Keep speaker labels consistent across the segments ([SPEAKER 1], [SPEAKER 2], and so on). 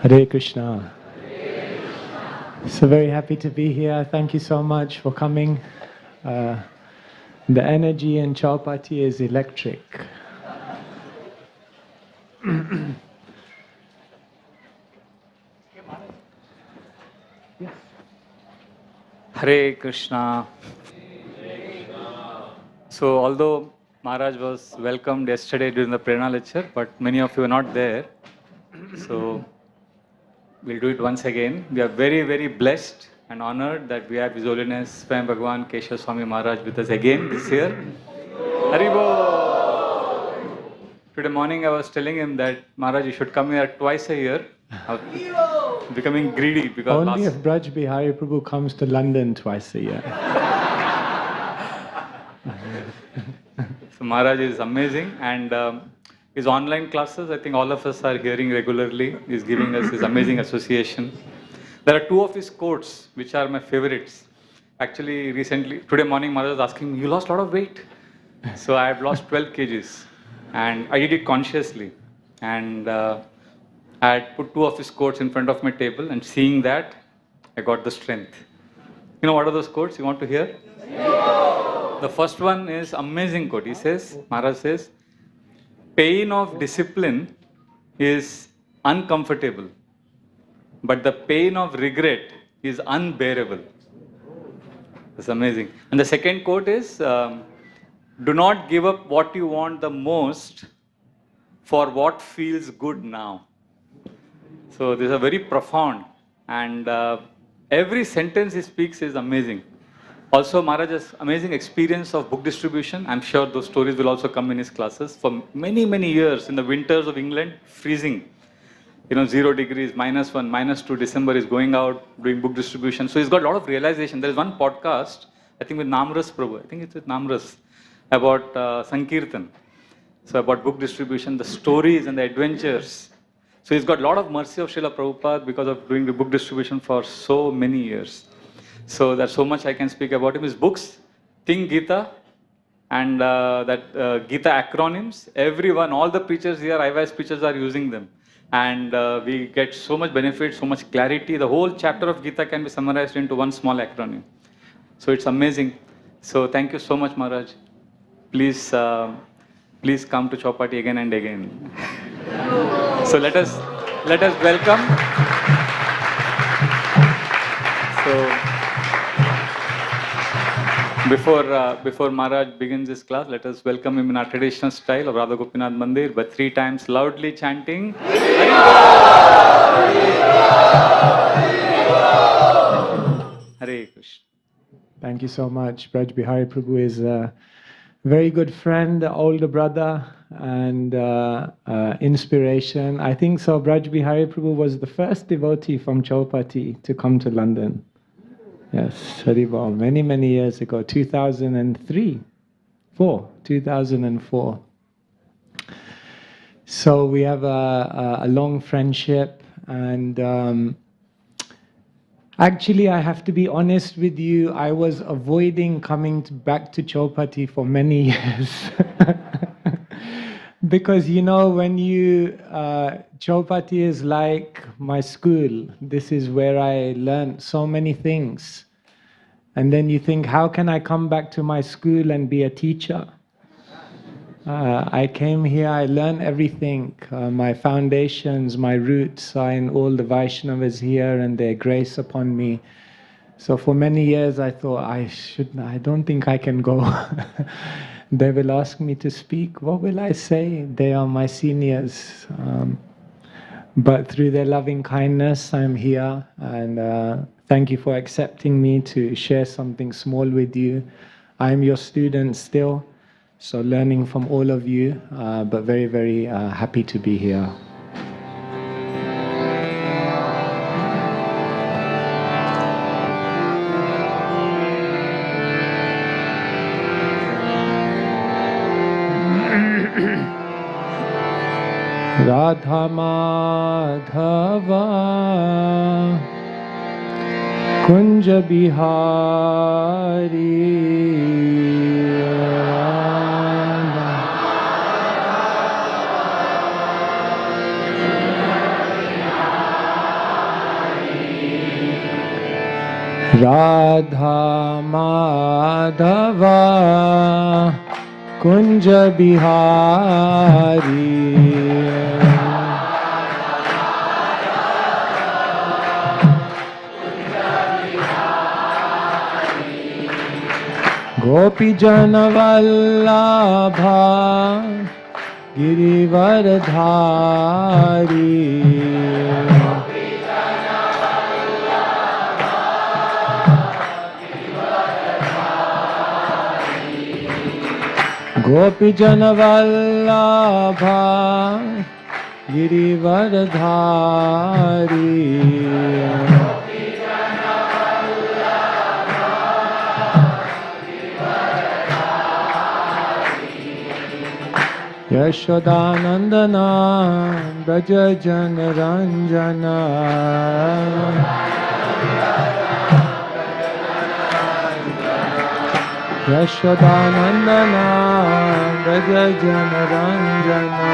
[SPEAKER 1] Hare Krishna. So very happy to be here. Thank you so much for coming. The energy in Chowpatty is electric.
[SPEAKER 2] Hare Krishna. So although Maharaj was welcomed yesterday during the Prerna lecture, but many of you were not there. So we'll do it once again. We are very, very blessed and honored that we have His Holiness Swami Bhagavan Keshav Swami Maharaj with us again this year. Haribo! Today morning I was telling him that Maharaj, you should come here twice a year. Becoming greedy because
[SPEAKER 1] only if Braj Bihari Prabhu comes to London twice a year.
[SPEAKER 2] So Maharaj is amazing, and his online classes, I think all of us are hearing regularly. He's giving us his amazing association. There are two of his quotes which are my favorites. Actually, recently, today morning, Maharaj was asking me, you lost a lot of weight. So I have lost 12 kgs, and I did it consciously. And I had put two of his quotes in front of my table, and seeing that, I got the strength. You know what are those quotes you want to hear? The first one is amazing quote. He says, Maharaj says, pain of discipline is uncomfortable, but the pain of regret is unbearable. That's amazing. And the second quote is, do not give up what you want the most for what feels good now. So these are very profound, and every sentence he speaks is amazing. Also, Maharaj has amazing experience of book distribution. I'm sure those stories will also come in his classes. For many, many years in the winters of England, freezing, 0 degrees, -1, -2, December is going out, doing book distribution. So he's got a lot of realization. There is one podcast, I think with Namras Prabhu, I think it's with Namras, about Sankirtan. So about book distribution, the stories and the adventures. So he's got a lot of mercy of Srila Prabhupada because of doing the book distribution for so many years. So there's so much I can speak about him. His books, Think Gita, and Gita acronyms, everyone, all the preachers here, IYS preachers are using them. And we get so much benefit, so much clarity. The whole chapter of Gita can be summarized into one small acronym. So it's amazing. So thank you so much, Maharaj. Please come to Chowpatty again and again. So let us welcome. So before Maharaj begins his class, let us welcome him in our traditional style of Radha Gopinath Mandir, but 3 times loudly chanting. Hare Krishna.
[SPEAKER 1] Thank you so much. Braj Bihari Prabhu is a very good friend, older brother, and inspiration. I think so. Braj Bihari Prabhu was the first devotee from Chowpatty to come to London. Yes, Haribol, many, many years ago, 2004. So we have a long friendship, and actually I have to be honest with you, I was avoiding coming back to Chowpatty for many years. Because when Chowpatty is like my school. This is where I learned so many things. And then you think, how can I come back to my school and be a teacher? I came here, I learned everything. My foundations, my roots are in all the Vaishnavas here and their grace upon me. So for many years I thought, I don't think I can go. They will ask me to speak. What will I say? They are my seniors. But through their loving kindness, I'm here. And thank you for accepting me to share something small with you. I'm your student still, so learning from all of you, but very, very happy to be here. Radha Madhava Kunja Bihari Radha. Radha Madhava Kunja Bihari Gopi Jana Vallabha Girivardhari Gopi Jana Vallabha Girivardhari Yashodanandana Braja Jana Ranjana Yashodanandana Braja Jana Ranjana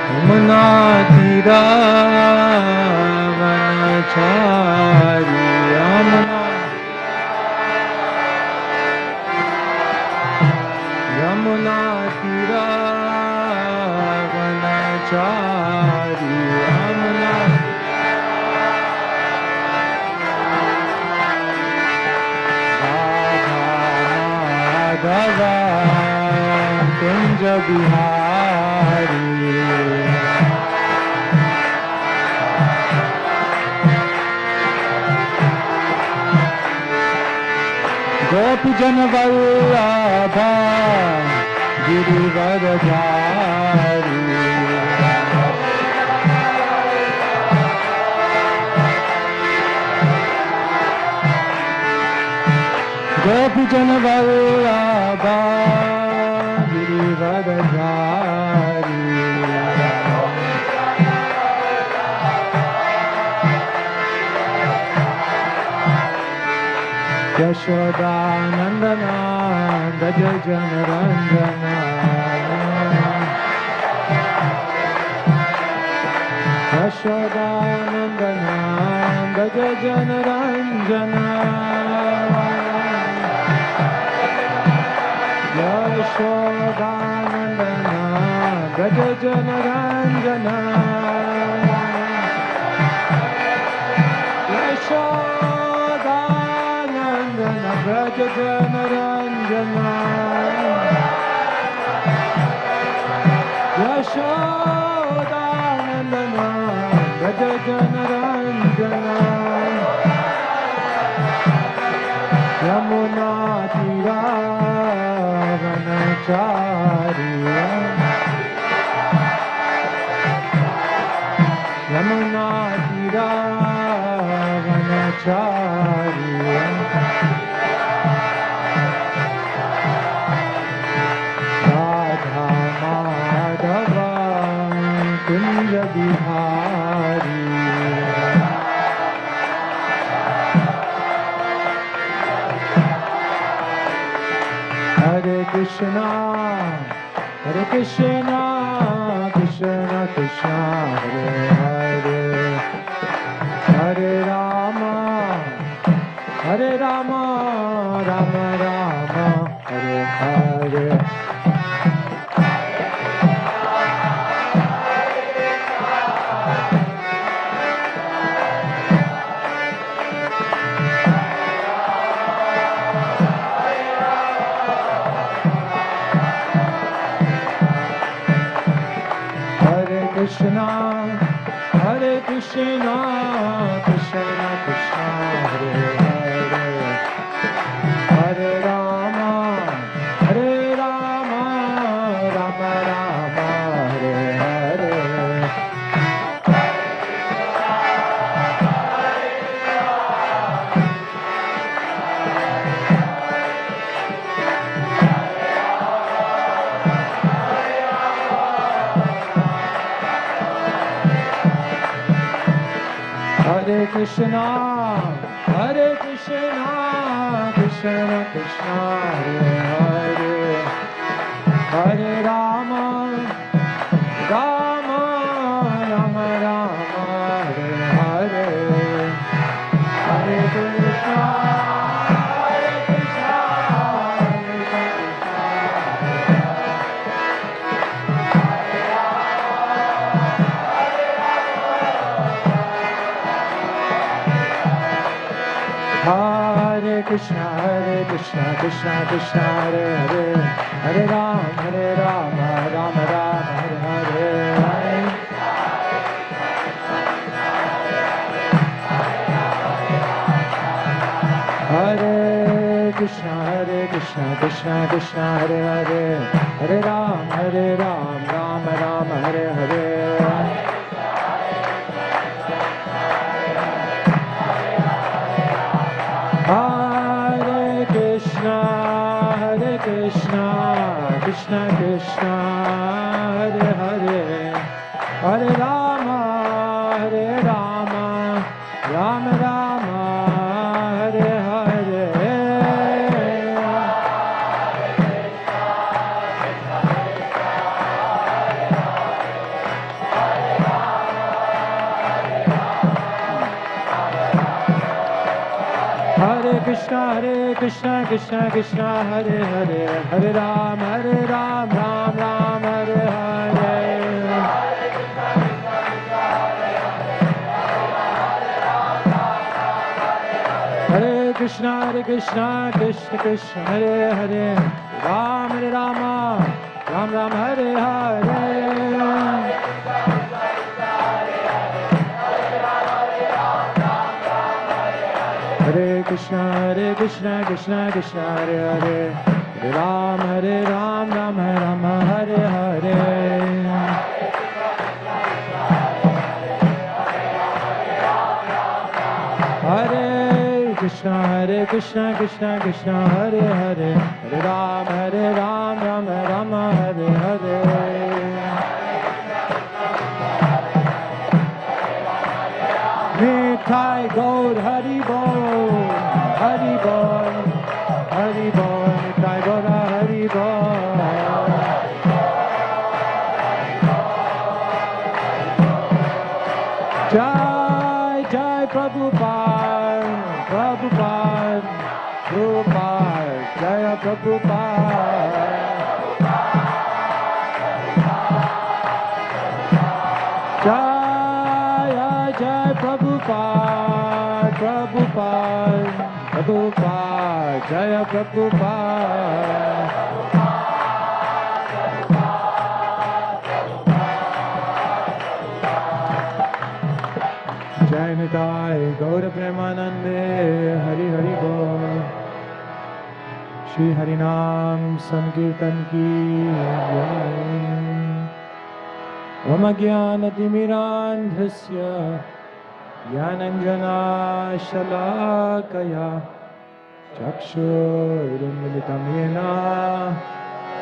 [SPEAKER 1] Yamuna Tira Vanachari Yamuna Tira Vanachari Yamuna Radha Kunja Bihari Gopi Jana Vallabha Girivardhari Gopi Jana Vallabha Girivardhari Yashodanandana Braja Jana Ranjana Yashodanandana Braja Jana Ranjana Yashodanandana Braja Jana Ranjana Yashodanandana Braja Jana Ranjana Yashodanandana Braja Jana Ranjana Yamuna Tira Vanachari Yamuna Tira Vanachari Radha Madhava Kunja Bihari Hare Krishna, Hare Krishna, Krishna Krishna, Hare Hare, Hare Rama, Hare Rama, Rama Rama, Hare Hare. Krishna, Hare Krishna, Krishna Krishna, Hare Hare, Hare Rama, Hare Rama, Rama Rama, Hare Hare. Hare Krishna, Hare Krishna, Krishna Krishna, Hare Hare, Hare Rama, Rama Rama Rama, Krishna Krishna Krishna Hare Hare Hare Rama Rama Rama Hare Hare Hare Krishna Krishna Krishna Hare Hare Hare Rama Rama Rama Hare Hare Krishna Krishna Hare Hare Hare Rama Rama Rama Hare Hare Hare Krishna Krishna Krishna Hare Hare Hare Ram Ram Ram Hare Hare Hare Krishna Krishna Krishna Hare Hare Ram Rama Ram Ram Hare Hare Hare Krishna Krishna Krishna Hare Hare Hare Ram Ram Ram Hare Hare Hare Krishna Krishna Hare Hare Hare Ram Ram Ram Hare Hare Nitai Gaur Hari Bol Hari Bol Hari Bol Nitai Gaur Hari Bol Jai Jai Prabhupada Prabhupada Prabhupada Jaya Prabhupada Jaya Jai Prabhupada Prabhupada Prabhupada Jaya Prabhupada Jai Nitai Gaur Premanande Hari Hari Bol Shri Harinam Sankirtan Ki Jai Mama Jnana Timirandhasya Jnananjana Shalakaya Chakshurunmilitam Yena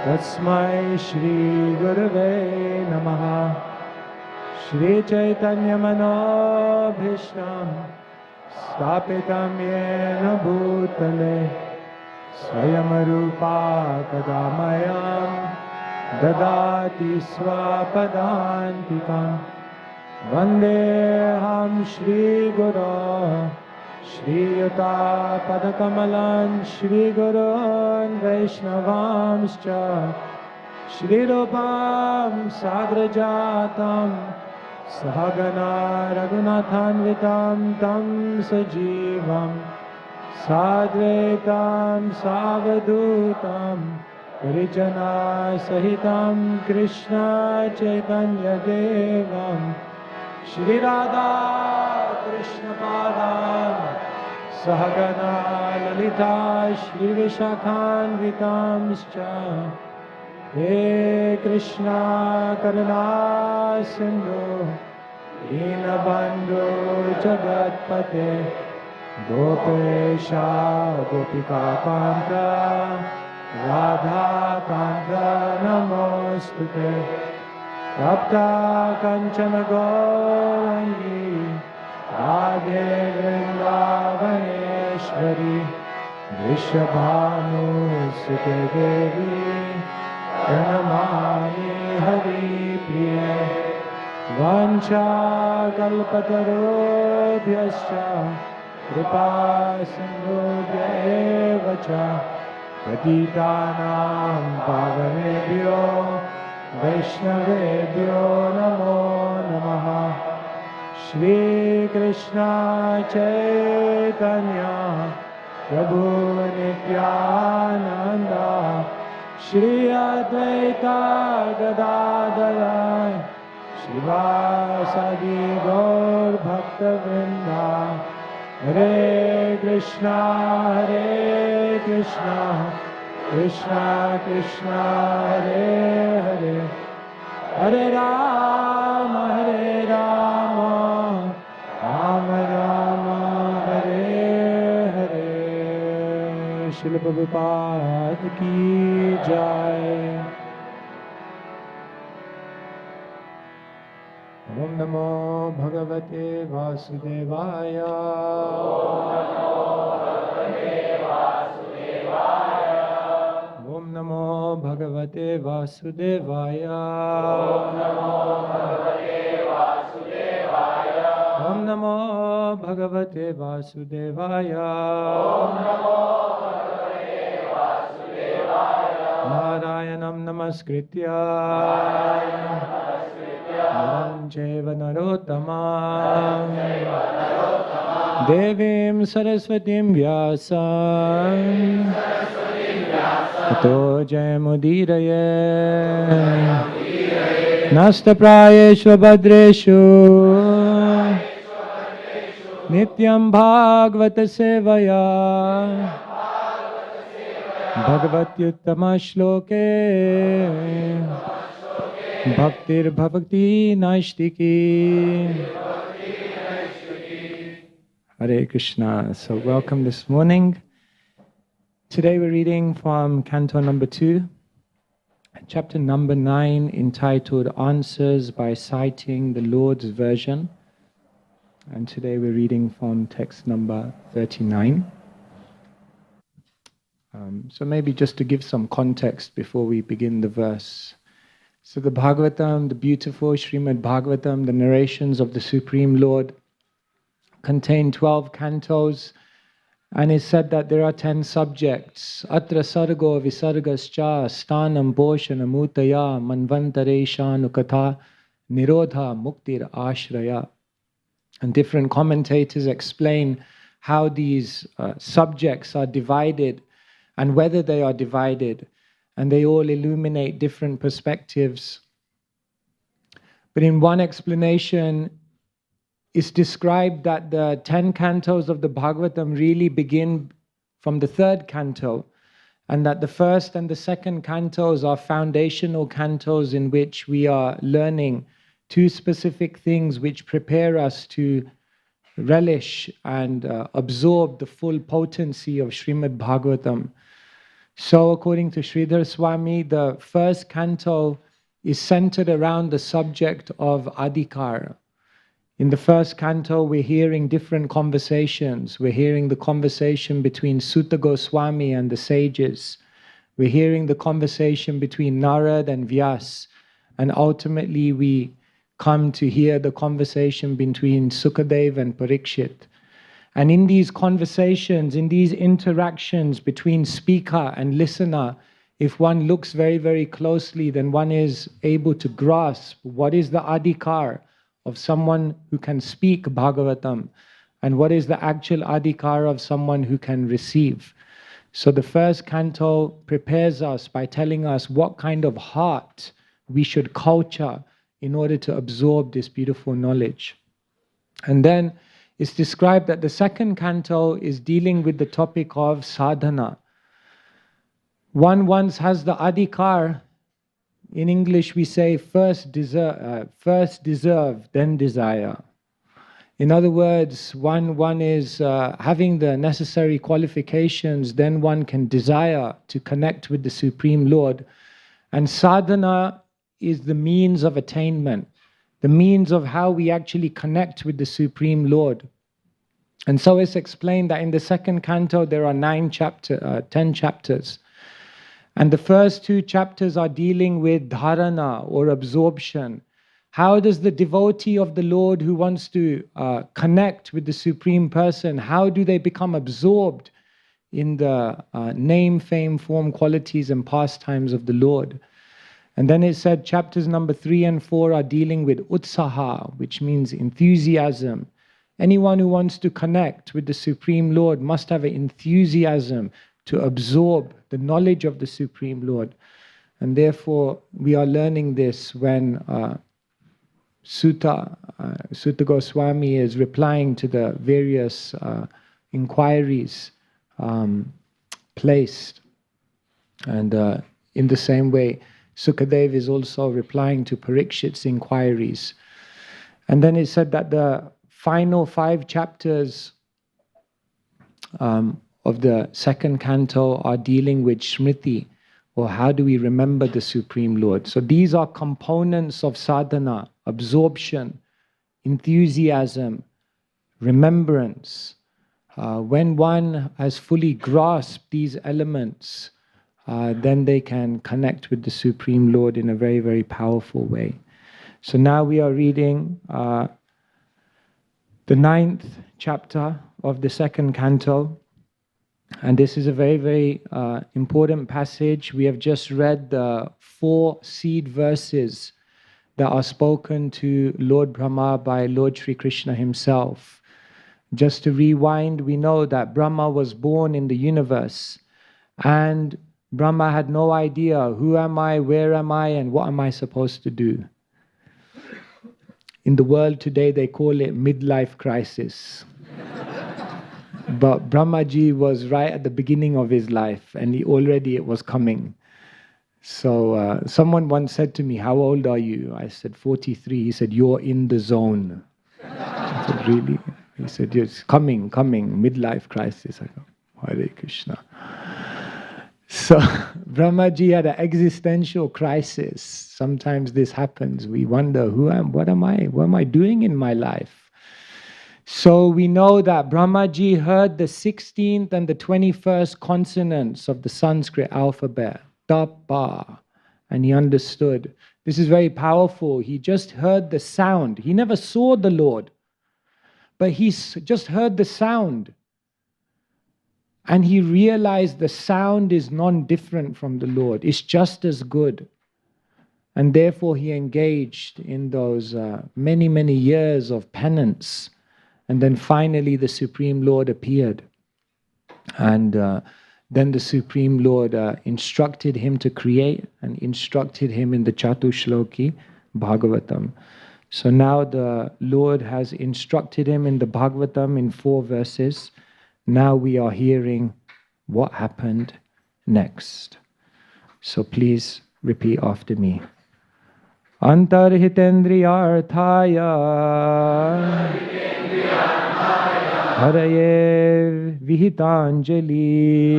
[SPEAKER 1] Tasmai Shri Gurave Namaha Shri Chaitanya Manobhishtam Stapitam Yena Bhutale Swayam Rupa Kadamayam Dadati Swapadantikam Vandeham Shri Guru Shri Yuta Padakamalan Shri Gurun Vaishnavamscha Shri Rupam Sagrajatam Sahagana Raghunathanvitam Tam Sajivam Sadvetam Savadutam Parijana Sahitam Krishna Chaitanya Devam Shri Radha Krishna Padam Sahagana Lalita Shri Vishakhanvitamscha He Krishna Karuna Sindhu Dinabandhu Jagatpate Gopesha Gopika Kanta Radha Kanta Namostute Tapta Kanchana Gaurangi Radhe Vrindavaneshwari Vrishabhanu Sute Devi Pranamami Hari Priya Vancha Kalpatarobhyascha Kripa Sindhubhya Evacha Patitanam Pavanebhyo Vaishnavebhyo Namo Namaha Shri Krishna Chaitanya Prabhu Nityananda, Shri Advaita Gadadara, Shivasadi Gaur Bhakta Vrinda, Hare Krishna, Krishna Krishna, Hare Hare, Hare Rama, Rama Rama, Hare Hare. Srila Prabhupada ki jai. Om Namo Bhagavate Vasudevaya. Om Namo Bhagavate Vasudevaya. Om Namo Bhagavate Vasudevaya. Narayanam Namaskritya Naram Chaiva Narottamam Devim Saraswatim Vyasam Tato Jayamudiraye Nasta Prayeshva Bhadreshu Nityam Bhagavata Sevaya Bhagavatyuttama Shloke Bhaktir Bhavakti Naishtiki. Hare Krishna. So welcome this morning. Today we're reading from Canto number 2, chapter number 9, entitled Answers by Citing the Lord's Version. And today we're reading from text number 39. So maybe just to give some context before we begin the verse. So the Bhagavatam, the beautiful Srimad Bhagavatam, the narrations of the Supreme Lord, contain 12 cantos, and it's said that there are 10 subjects. Atra sargo visargascha stanam boshanam utaya manvantaresha nukatha nirodha muktir ashraya. And different commentators explain how these subjects are divided and whether they are divided, and they all illuminate different perspectives. But in one explanation, it's described that the 10 cantos of the Bhagavatam really begin from the 3rd canto, and that the 1st and the 2nd cantos are foundational cantos in which we are learning 2 specific things which prepare us to relish and absorb the full potency of Srimad Bhagavatam. So according to Sridhar Swami, the 1st canto is centered around the subject of adhikar. In the 1st canto, we're hearing different conversations. We're hearing the conversation between Sutta Goswami and the sages. We're hearing the conversation between Narad and Vyas. And ultimately, we come to hear the conversation between Sukadev and Parikshit. And in these conversations, in these interactions between speaker and listener, if one looks very, very closely, then one is able to grasp what is the adhikar of someone who can speak Bhagavatam and what is the actual adhikar of someone who can receive. So the 1st canto prepares us by telling us what kind of heart we should culture in order to absorb this beautiful knowledge. And then it's described that the 2nd canto is dealing with the topic of sadhana. One once has the adhikar. In English we say first deserve, then desire. In other words, one is having the necessary qualifications, then one can desire to connect with the Supreme Lord. And sadhana is the means of attainment, the means of how we actually connect with the Supreme Lord. And so it's explained that in the 2nd canto there are 10 chapters. And the first 2 chapters are dealing with dharana or absorption. How does the devotee of the Lord who wants to connect with the Supreme Person, how do they become absorbed in the name, fame, form, qualities and pastimes of the Lord? And then it said chapters number 3 and 4 are dealing with utsaha, which means enthusiasm. Anyone who wants to connect with the Supreme Lord must have an enthusiasm to absorb the knowledge of the Supreme Lord. And therefore, we are learning this when Sutta Goswami is replying to the various inquiries placed. And in the same way, Sukadev is also replying to Parikshit's inquiries. And then it said that the final 5 chapters of the second canto are dealing with Smriti, or how do we remember the Supreme Lord. So these are components of sadhana: absorption, enthusiasm, remembrance. When one has fully grasped these elements, then they can connect with the Supreme Lord in a very, very powerful way. So now we are reading the 9th chapter of the second canto. And this is a very, very important passage. We have just read the 4 seed verses that are spoken to Lord Brahma by Lord Sri Krishna himself. Just to rewind, we know that Brahma was born in the universe, and Brahma had no idea, who am I, where am I, and what am I supposed to do? In the world today, they call it midlife crisis. But Brahmaji was right at the beginning of his life, and already it was coming. So someone once said to me, "How old are you?" I said, 43. He said, "You're in the zone." I said, "Really?" He said, "It's coming, midlife crisis." I go, Hare Krishna. So Brahmaji had an existential crisis. Sometimes this happens. We wonder, what am I doing in my life? So we know that Brahmaji heard the 16th and the 21st consonants of the Sanskrit alphabet, Tapa, and he understood. This is very powerful. He just heard the sound. He never saw the Lord, but he just heard the sound. And he realized the sound is non-different from the Lord. It's just as good. And therefore he engaged in those many, many years of penance. And then finally the Supreme Lord appeared. And then the Supreme Lord instructed him to create and instructed him in the Chatushloki Bhagavatam. So now the Lord has instructed him in the Bhagavatam in 4 verses. Now we are hearing what happened next. So please repeat after me. Antarhitendriyarthaya Haraye Vihitanjali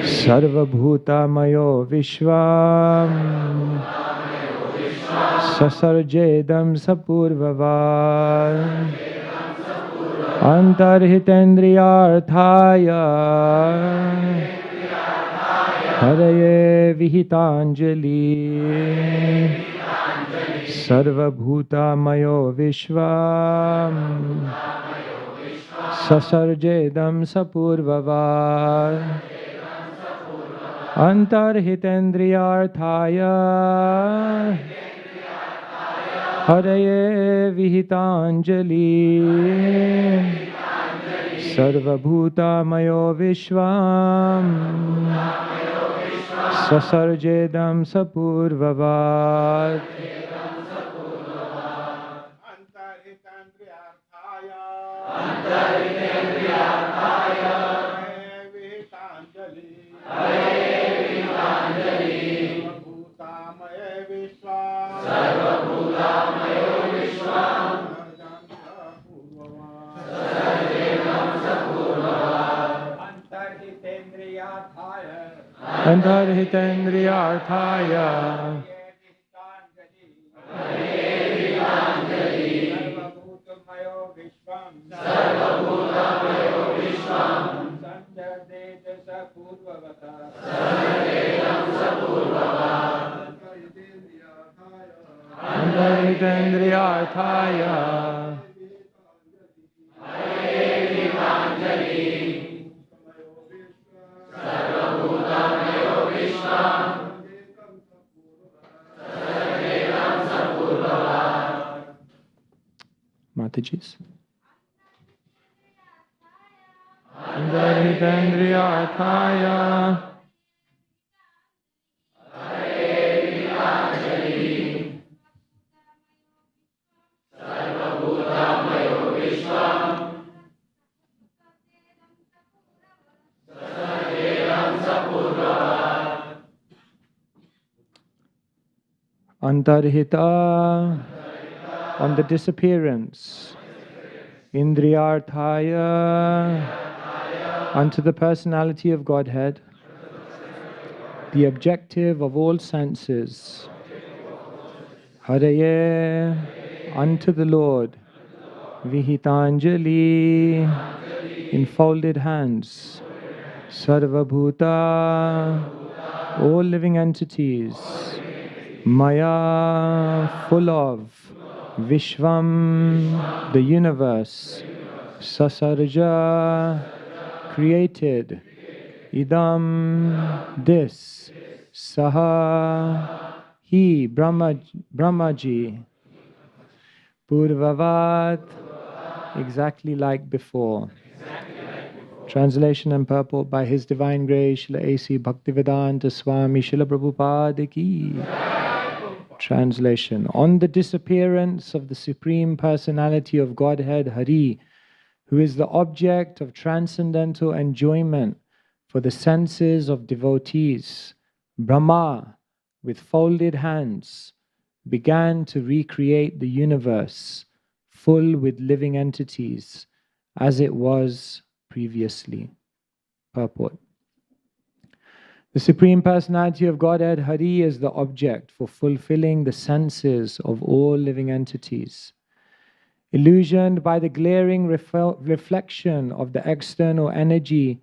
[SPEAKER 1] Sarvabhutamayo Vishvam Sasarjedam Sapurvavan Antarhitendriyarthaya Haraye Vihitanjali Sarvabhutamayo Vishvam Sasarjedam Sapurvavan Antarhitendriyarthaya Haraye Vihitanjali Sarvabhutamayo Vishvam Sasarjedam Sapurvavat Antarhitendriyarthaya Antarhitendriyarthaya Mataji's. Andarhitendriyathaya Antarhita, on the disappearance. Indriyarthaya, unto the personality of Godhead, the objective of all senses. Haraye, unto the Lord. Vihitanjali, in folded hands. Sarvabhuta, all living entities. Maya, full of. Vishvam, the universe. Sasarja, created. Idam, this. Saha, he, Brahmaji. Purvavat, exactly like before. Translation and purport by His Divine Grace, Srila A.C. Bhaktivedanta Swami Srila Prabhupada Ki. Translation. On the disappearance of the Supreme Personality of Godhead, Hari, who is the object of transcendental enjoyment for the senses of devotees, Brahma, with folded hands, began to recreate the universe, full with living entities, as it was previously. Purport. The Supreme Personality of Godhead, Hari, is the object for fulfilling the senses of all living entities. Illusioned by the glaring reflection of the external energy,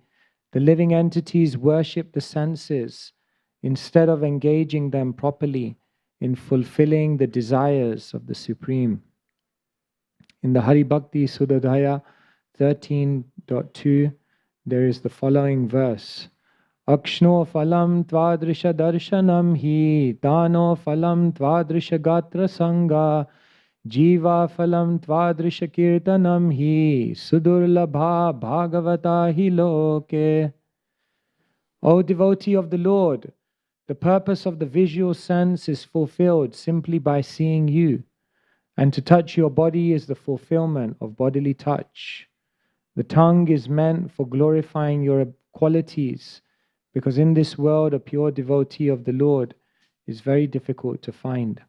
[SPEAKER 1] the living entities worship the senses instead of engaging them properly in fulfilling the desires of the Supreme. In the Hari Bhakti Sudadhaya 13.2, there is the following verse. Akshno phalam tvadrisha darshanam hi dano phalam tvadrisha gatra sangha jiva phalam tvadrisha kirtanam hi sudurlabha bhagavata hi loke. O devotee of the Lord, the purpose of the visual sense is fulfilled simply by seeing you, and to touch your body is the fulfillment of bodily touch. The tongue is meant for glorifying your qualities, because in this world a pure devotee of the Lord is very difficult to find.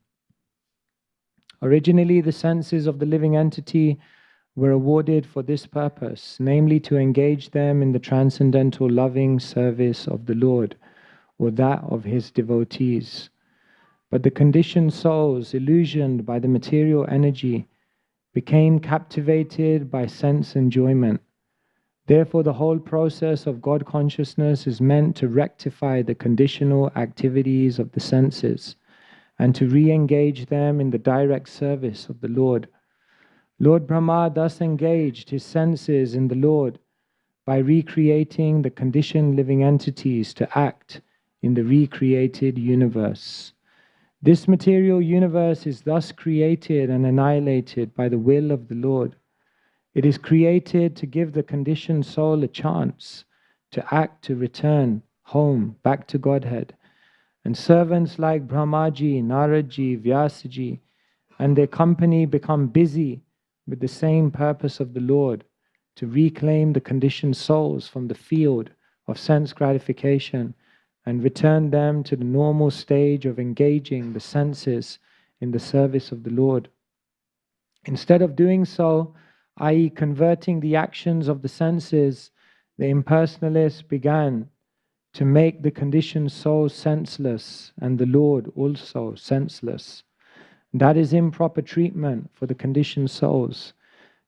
[SPEAKER 1] Originally, the senses of the living entity were awarded for this purpose, namely to engage them in the transcendental loving service of the Lord, or that of His devotees. But the conditioned souls, illusioned by the material energy, became captivated by sense enjoyment. Therefore, the whole process of God consciousness is meant to rectify the conditional activities of the senses and to re-engage them in the direct service of the Lord. Lord Brahma thus engaged his senses in the Lord by recreating the conditioned living entities to act in the recreated universe. This material universe is thus created and annihilated by the will of the Lord. It is created to give the conditioned soul a chance to act, to return home, back to Godhead. And servants like Brahmaji, Naradji, Vyasaji, and their company become busy with the same purpose of the Lord, to reclaim the conditioned souls from the field of sense gratification and return them to the normal stage of engaging the senses in the service of the Lord. Instead of doing so, i.e. converting the actions of the senses, the impersonalists began to make the conditioned soul senseless and the Lord also senseless. That is improper treatment for the conditioned souls.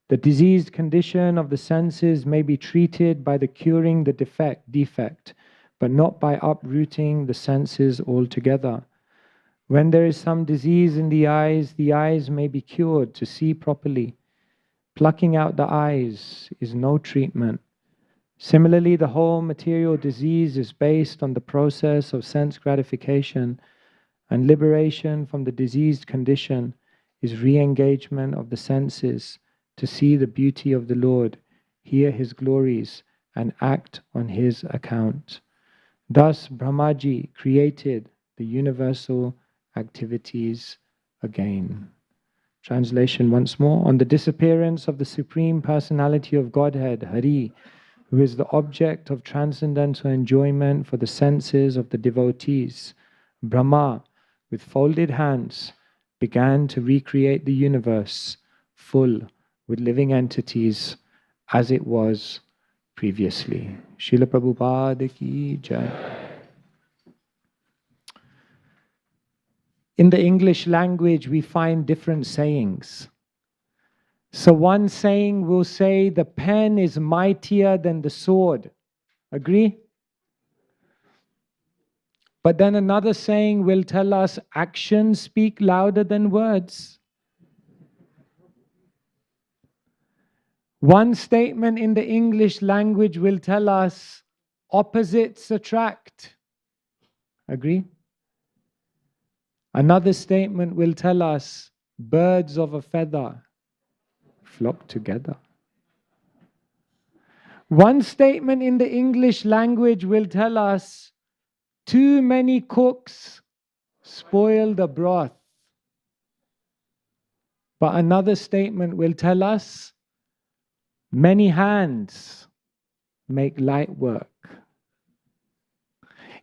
[SPEAKER 1] The diseased condition of the senses may be treated by the curing the defect, but not by uprooting the senses altogether. When there is some disease in the eyes may be cured to see properly. Plucking out the eyes is no treatment. Similarly, the whole material disease is based on the process of sense gratification, and liberation from the diseased condition is re-engagement of the senses to see the beauty of the Lord, hear His glories, and act on His account. Thus Brahmaji created the universal activities again. Translation once more. On the disappearance of the Supreme Personality of Godhead, Hari, who is the object of transcendental enjoyment for the senses of the devotees, Brahma, with folded hands, began to recreate the universe full with living entities as it was previously. Srila Prabhupada ki jai. In the English language, we find different sayings. So one saying will say, the pen is mightier than the sword. Agree? But then another saying will tell us, actions speak louder than words. One statement in the English language will tell us, opposites attract. Agree? Another statement will tell us, birds of a feather flock together. One statement in the English language will tell us, too many cooks spoil the broth. But another statement will tell us, many hands make light work.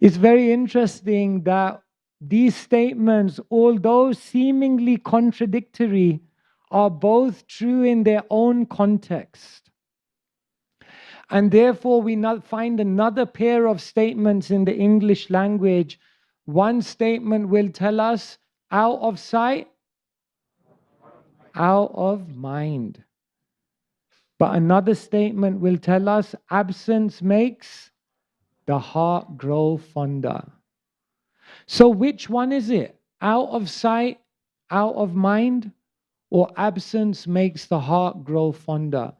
[SPEAKER 1] It's very interesting that these statements, although seemingly contradictory, are both true in their own context. And therefore we find another pair of statements in the English language. One statement will tell us, out of sight, out of mind. But another statement will tell us, absence makes the heart grow fonder. So which one is it? Out of sight, out of mind, or absence makes the heart grow fonder?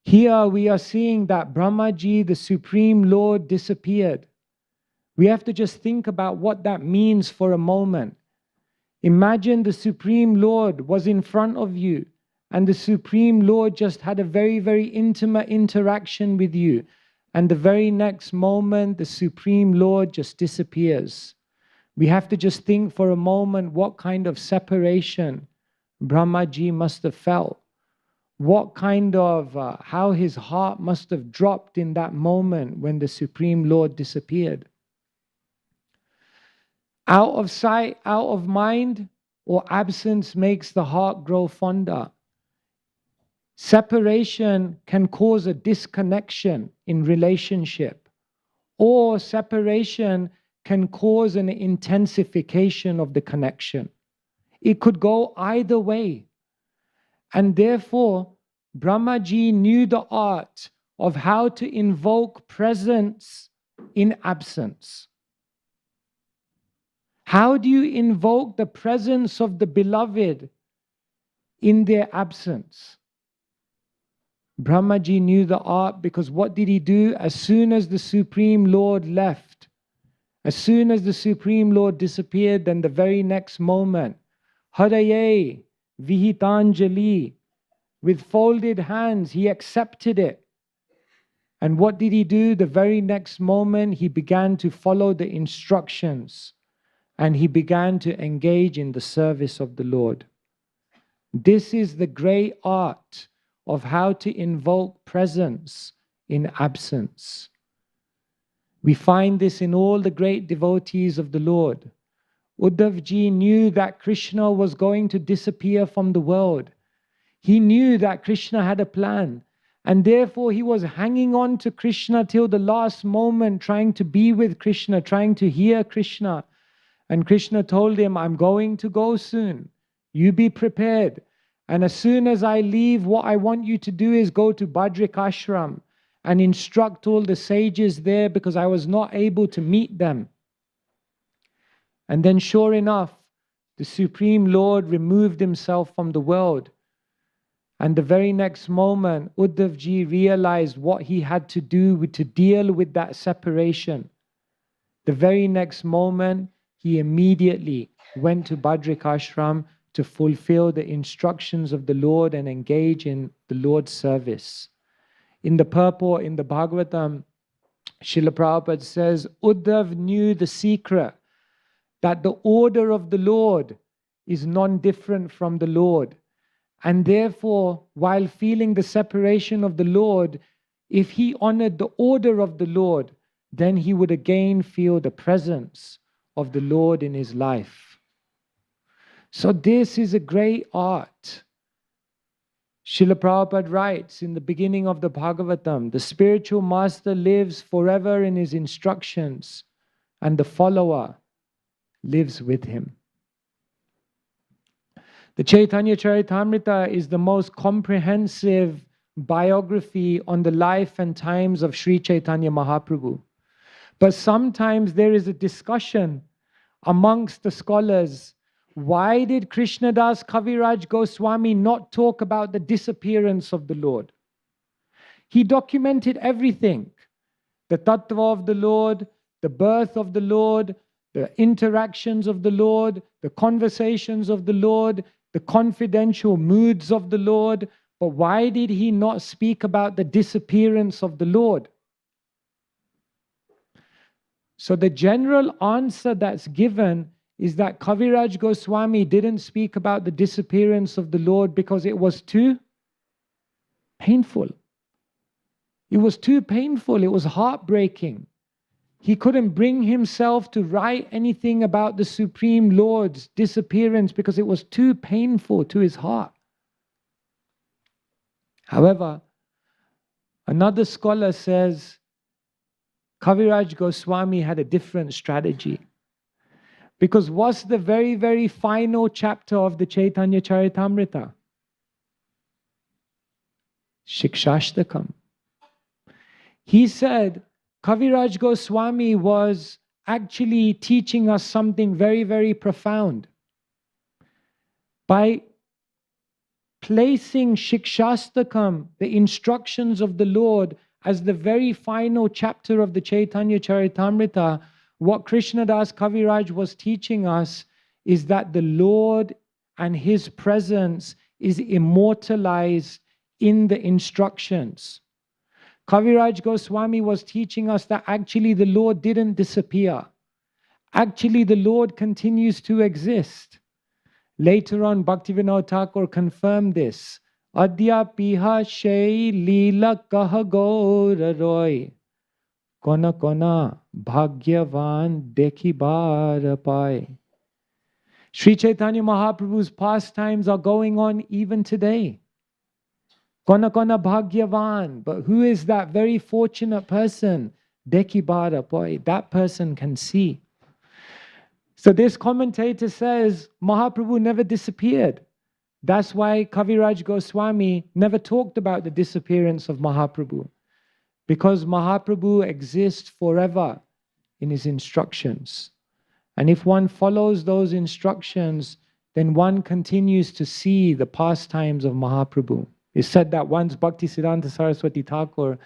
[SPEAKER 1] Here we are seeing that Brahmaji, the Supreme Lord, disappeared. We have to just think about what that means for a moment. Imagine the Supreme Lord was in front of you, and the Supreme Lord just had a very, very intimate interaction with you. And the very next moment, the Supreme Lord just disappears. We have to just think for a moment what kind of separation Brahmaji must have felt. What kind of, how his heart must have dropped in that moment when the Supreme Lord disappeared. Out of sight, out of mind, or absence makes the heart grow fonder. Separation can cause a disconnection in relationship, or separation can cause an intensification of the connection. It could go either way. And therefore, Brahmaji knew the art of how to invoke presence in absence. How do you invoke the presence of the beloved in their absence? Brahmaji knew the art, because what did he do? As soon as the Supreme Lord left, as soon as the Supreme Lord disappeared, then the very next moment, Haraye Vihitanjali, with folded hands, he accepted it. And what did he do? The very next moment, he began to follow the instructions, and he began to engage in the service of the Lord. This is the great art of how to invoke presence in absence. We find this in all the great devotees of the Lord. Uddhavji knew that Krishna was going to disappear from the world. He knew that Krishna had a plan, and therefore he was hanging on to Krishna till the last moment, trying to be with Krishna, trying to hear Krishna. And Krishna told him, I'm going to go soon. You be prepared. And as soon as I leave, what I want you to do is go to Badrik Ashram and instruct all the sages there, because I was not able to meet them. And then sure enough, the Supreme Lord removed himself from the world. And the very next moment, Uddhavji realized what he had to do to deal with that separation. The very next moment, he immediately went to Badrik Ashram to fulfill the instructions of the Lord and engage in the Lord's service. In the purport, in the Bhagavatam, Srila Prabhupada says, Uddhav knew the secret that the order of the Lord is non-different from the Lord. And therefore, while feeling the separation of the Lord, if he honored the order of the Lord, then he would again feel the presence of the Lord in his life. So this is a great art. Srila Prabhupada writes in the beginning of the Bhagavatam, the spiritual master lives forever in his instructions, and the follower lives with him. The Chaitanya Charitamrita is the most comprehensive biography on the life and times of Sri Chaitanya Mahaprabhu. But sometimes there is a discussion amongst the scholars. Why did Krishnadas Kaviraj Goswami not talk about the disappearance of the Lord? He documented everything. The tattva of the Lord, the birth of the Lord, the interactions of the Lord, the conversations of the Lord, the confidential moods of the Lord. But why did he not speak about the disappearance of the Lord? So the general answer that's given is that Kaviraj Goswami didn't speak about the disappearance of the Lord because it was too painful. It was too painful. It was heartbreaking. He couldn't bring himself to write anything about the Supreme Lord's disappearance because it was too painful to his heart. However, another scholar says Kaviraj Goswami had a different strategy. Because what's the very, very final chapter of the Chaitanya Charitamrita? Shikshashtakam. He said Kaviraj Goswami was actually teaching us something very, very profound. By placing Shikshastakam, the instructions of the Lord, as the very final chapter of the Chaitanya Charitamrita, what Krishnadas Kaviraj was teaching us is that the Lord and His presence is immortalized in the instructions. Kaviraj Goswami was teaching us that actually the Lord didn't disappear. Actually, the Lord continues to exist. Later on, Bhaktivinoda Thakur confirmed this. Adya piha shei lila kaha gaura roy. Kona kona bhagyavan dekhi bar pai. Sri Chaitanya Mahaprabhu's pastimes are going on even today. Kona kona bhagyavan. But who is that very fortunate person? Dekhi bar pai. That person can see. So this commentator says Mahaprabhu never disappeared. That's why Kaviraj Goswami never talked about the disappearance of Mahaprabhu. Because Mahaprabhu exists forever in his instructions. And if one follows those instructions, then one continues to see the pastimes of Mahaprabhu. It's said that once Bhaktisiddhanta Saraswati Thakur,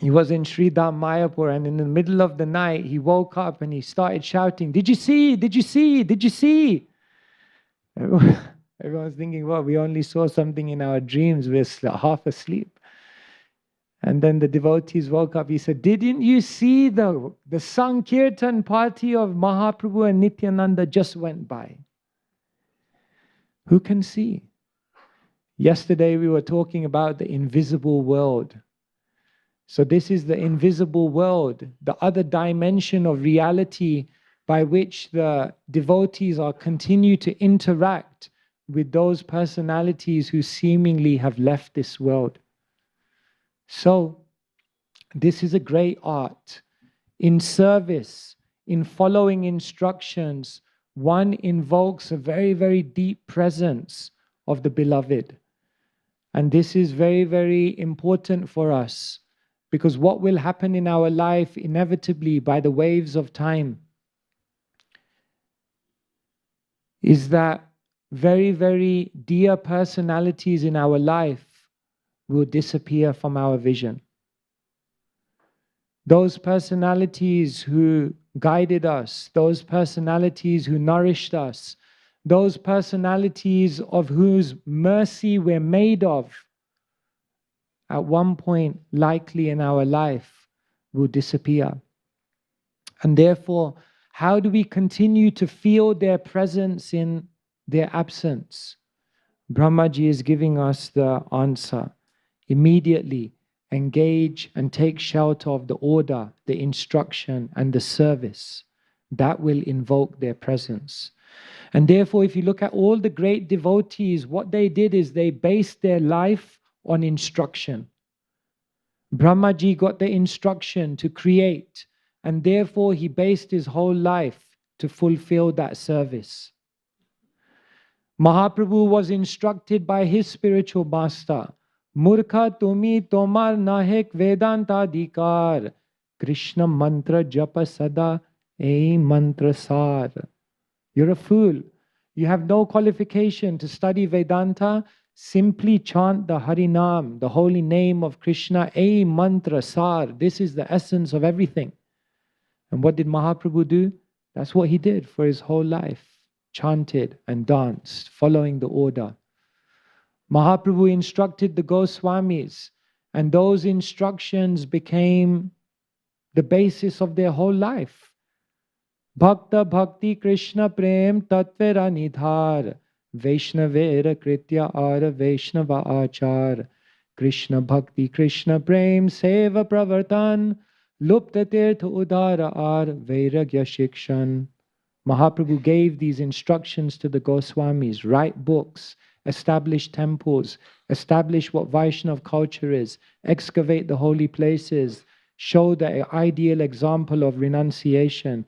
[SPEAKER 1] he was in Sri Dham Mayapur, and in the middle of the night, he woke up and he started shouting, "Did you see? Did you see? Did you see?" Everyone's thinking, well, we only saw something in our dreams. We're half asleep. And then the devotees woke up. He said, "Didn't you see the Sankirtan party of Mahaprabhu and Nityananda just went by?" Who can see? Yesterday we were talking about the invisible world. So this is the invisible world, the other dimension of reality by which the devotees are continue to interact with those personalities who seemingly have left this world. So this is a great art. In service, in following instructions, one invokes a very, very deep presence of the beloved. And this is very, very important for us. Because what will happen in our life inevitably by the waves of time is that very, very dear personalities in our life will disappear from our vision. Those personalities who guided us, those personalities who nourished us, those personalities of whose mercy we're made of, at one point, likely in our life, will disappear. And therefore, how do we continue to feel their presence in their absence? Brahmaji is giving us the answer. Immediately engage and take shelter of the order, the instruction, and the service. That will invoke their presence. And therefore, if you look at all the great devotees, what they did is they based their life on instruction. Brahmaji got the instruction to create, and therefore he based his whole life to fulfill that service. Mahaprabhu was instructed by his spiritual master, Murkha tumi tomar nahek vedanta dikar, Krishna mantra japa sada ei mantra sar. You're a fool. You have no qualification to study Vedanta. Simply chant the Harinam, the holy name of Krishna, ei mantra sar. This is the essence of everything. And what did Mahaprabhu do? That's what he did for his whole life. Chanted and danced, following the order. Mahaprabhu instructed the Goswamis, and those instructions became the basis of their whole life. Bhakta bhakti Krishna prem tatvera nidhar, Vaishnavera kritya ara Vaishnava achar, Krishna bhakti Krishna prem seva pravartan, lupta tirtha udara ar vairagya shikshan. Mahaprabhu gave these instructions to the Goswamis. Write books, establish temples, establish what Vaishnav culture is, excavate the holy places, show the ideal example of renunciation.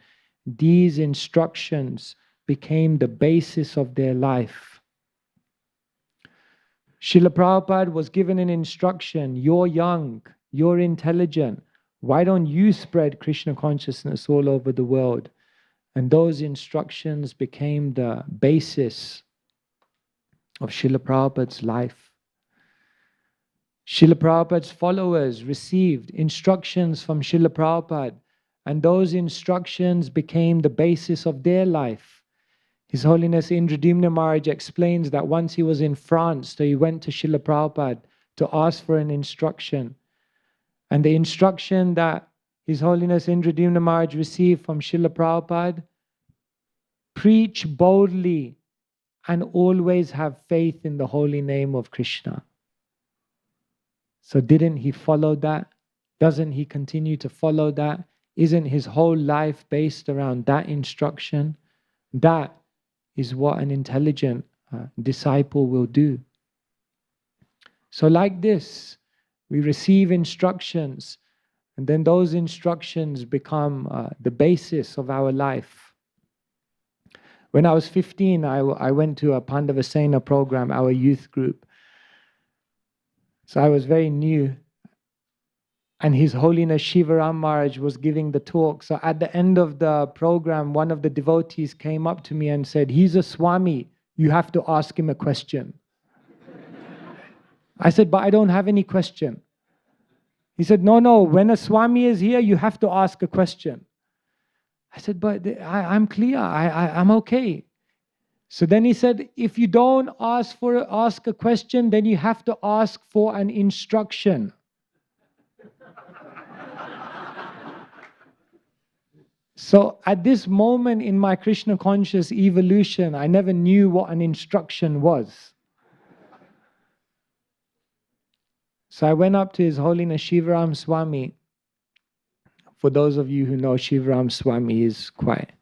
[SPEAKER 1] These instructions became the basis of their life. Srila Prabhupada was given an instruction, you're young, you're intelligent, why don't you spread Krishna consciousness all over the world? And those instructions became the basis of Srila Prabhupada's life. Srila Prabhupada's followers received instructions from Srila Prabhupada, and those instructions became the basis of their life. His Holiness Indradyumna Maharaj explains that once he was in France, so he went to Srila Prabhupada to ask for an instruction. And the instruction that His Holiness Indradyumna Maharaj received from Srila Prabhupada, preach boldly and always have faith in the holy name of Krishna. So didn't he follow that? Doesn't he continue to follow that? Isn't his whole life based around that instruction? That is what an intelligent disciple will do. So like this, we receive instructions, and then those instructions become the basis of our life. When I was 15, I went to a Pandavasena program, our youth group. So I was very new. And His Holiness Shivaram Maharaj was giving the talk. So at the end of the program, one of the devotees came up to me and said, he's a Swami, you have to ask him a question. I said, but I don't have any question. He said, no, when a Swami is here, you have to ask a question. I said, but I'm clear, I'm okay. So then he said, if you don't ask a question, then you have to ask for an instruction. So at this moment in my Krishna conscious evolution, I never knew what an instruction was. So I went up to His Holiness Shivaram Swami. For those of you who know, Shivaram Swami is quite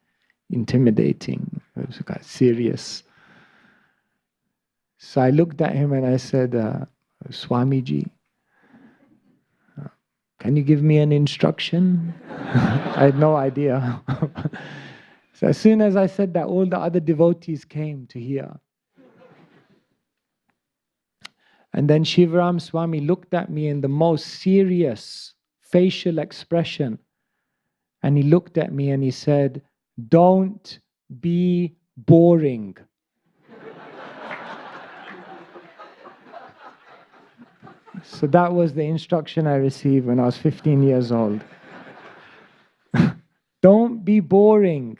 [SPEAKER 1] intimidating, it's quite serious. So I looked at him and I said, Swamiji, can you give me an instruction? I had no idea. So as soon as I said that, all the other devotees came to hear. And then Shivaram Swami looked at me in the most serious facial expression. And he looked at me and he said, don't be boring. So that was the instruction I received when I was 15 years old. Don't be boring.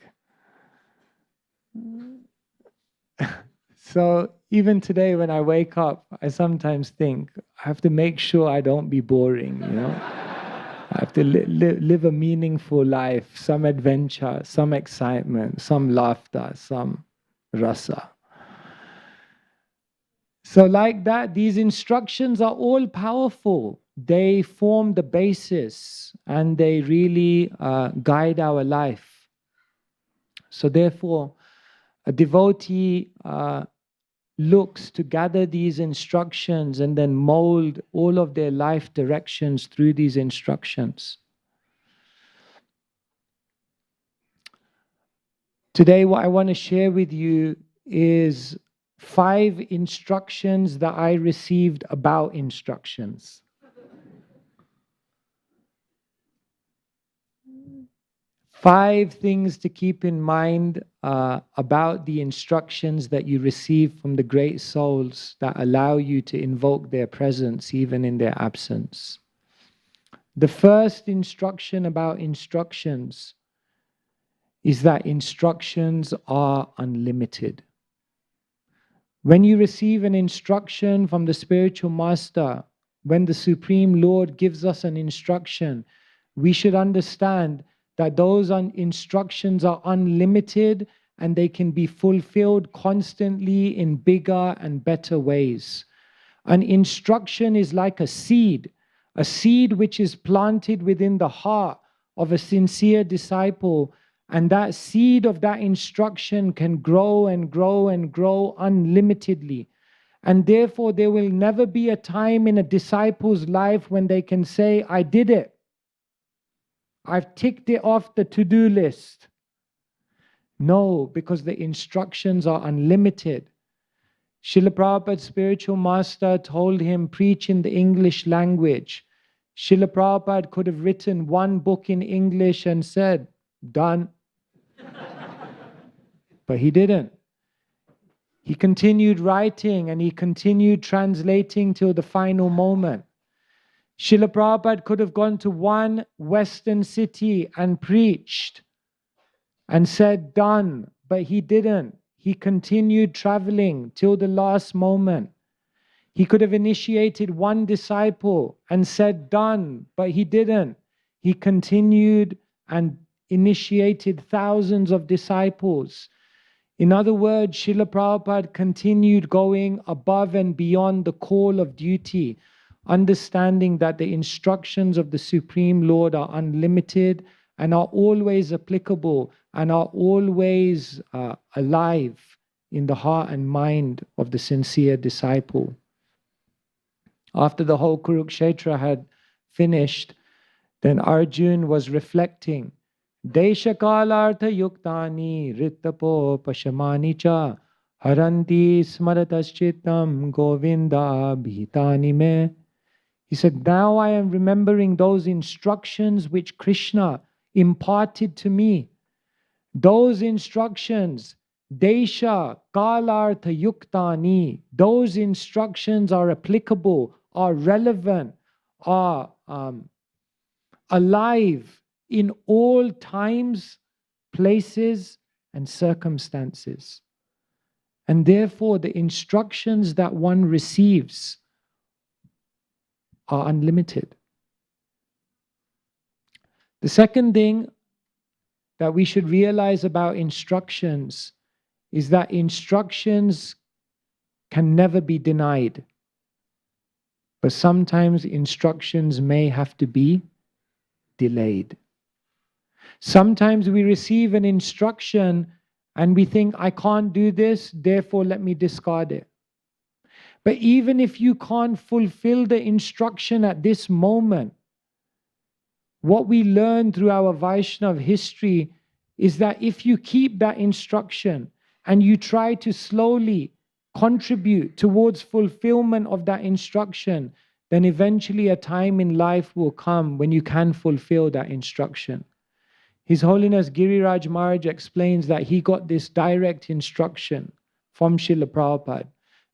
[SPEAKER 1] So even today when I wake up, I sometimes think, I have to make sure I don't be boring, you know. I have to live a meaningful life, some adventure, some excitement, some laughter, some rasa. So like that, these instructions are all powerful. They form the basis and they really guide our life. So therefore, a devotee looks to gather these instructions and then mold all of their life directions through these instructions. Today, what I want to share with you is 5 instructions that I received about instructions. 5 things to keep in mind about the instructions that you receive from the great souls that allow you to invoke their presence even in their absence. The first instruction about instructions is that instructions are unlimited. When you receive an instruction from the spiritual master, when the Supreme Lord gives us an instruction, we should understand that those instructions are unlimited and they can be fulfilled constantly in bigger and better ways. An instruction is like a seed which is planted within the heart of a sincere disciple, and that seed of that instruction can grow and grow and grow unlimitedly. And therefore, there will never be a time in a disciple's life when they can say, I did it. I've ticked it off the to-do list. No, because the instructions are unlimited. Srila Prabhupada's spiritual master told him, preach in the English language. Srila Prabhupada could have written 1 book in English and said, done. But he didn't. He continued writing and he continued translating till the final moment. Srila Prabhupada could have gone to 1 Western city and preached and said, done, but he didn't. He continued traveling till the last moment. He could have initiated 1 disciple and said, done, but he didn't. He continued and initiated thousands of disciples. In other words, Srila Prabhupada continued going above and beyond the call of duty, understanding that the instructions of the Supreme Lord are unlimited and are always applicable and are always alive in the heart and mind of the sincere disciple. After the whole Kurukshetra had finished, then Arjun was reflecting, Deshakalartha yuktani rittapo pashamani cha haranti smarataschitam govinda bhitani me. He said, now I am remembering those instructions which Krishna imparted to me. Those instructions, Desha Kalartha Yuktani, those instructions are applicable, are relevant, are alive in all times, places, and circumstances. And therefore, the instructions that one receives are unlimited. The second thing that we should realize about instructions is that instructions can never be denied. But sometimes instructions may have to be delayed. Sometimes we receive an instruction and we think, I can't do this, therefore let me discard it. But even if you can't fulfill the instruction at this moment, what we learn through our Vaishnava history is that if you keep that instruction and you try to slowly contribute towards fulfillment of that instruction, then eventually a time in life will come when you can fulfill that instruction. His Holiness Giriraj Maharaj explains that he got this direct instruction from Srila Prabhupada,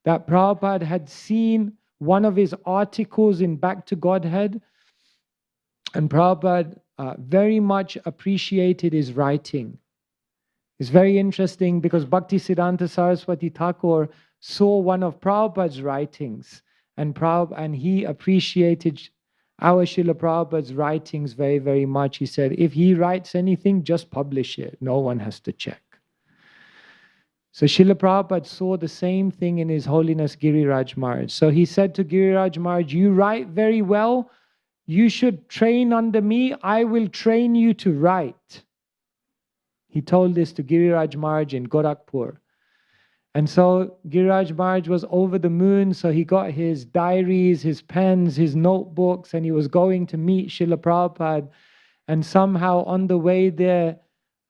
[SPEAKER 1] that Prabhupada had seen one of his articles in Back to Godhead, and Prabhupada very much appreciated his writing. It's very interesting because Bhaktisiddhanta Saraswati Thakur saw one of Prabhupada's writings, and he appreciated our Srila Prabhupada's writings very, very much. He said, if he writes anything, just publish it. No one has to check. So Srila Prabhupada saw the same thing in His Holiness Giriraj Maharaj. So he said to Giriraj Maharaj, you write very well. You should train under me. I will train you to write. He told this to Giriraj Maharaj in Gorakhpur. And so Giriraj Maharaj was over the moon, so he got his diaries, his pens, his notebooks, and he was going to meet Srila Prabhupada. And somehow on the way there,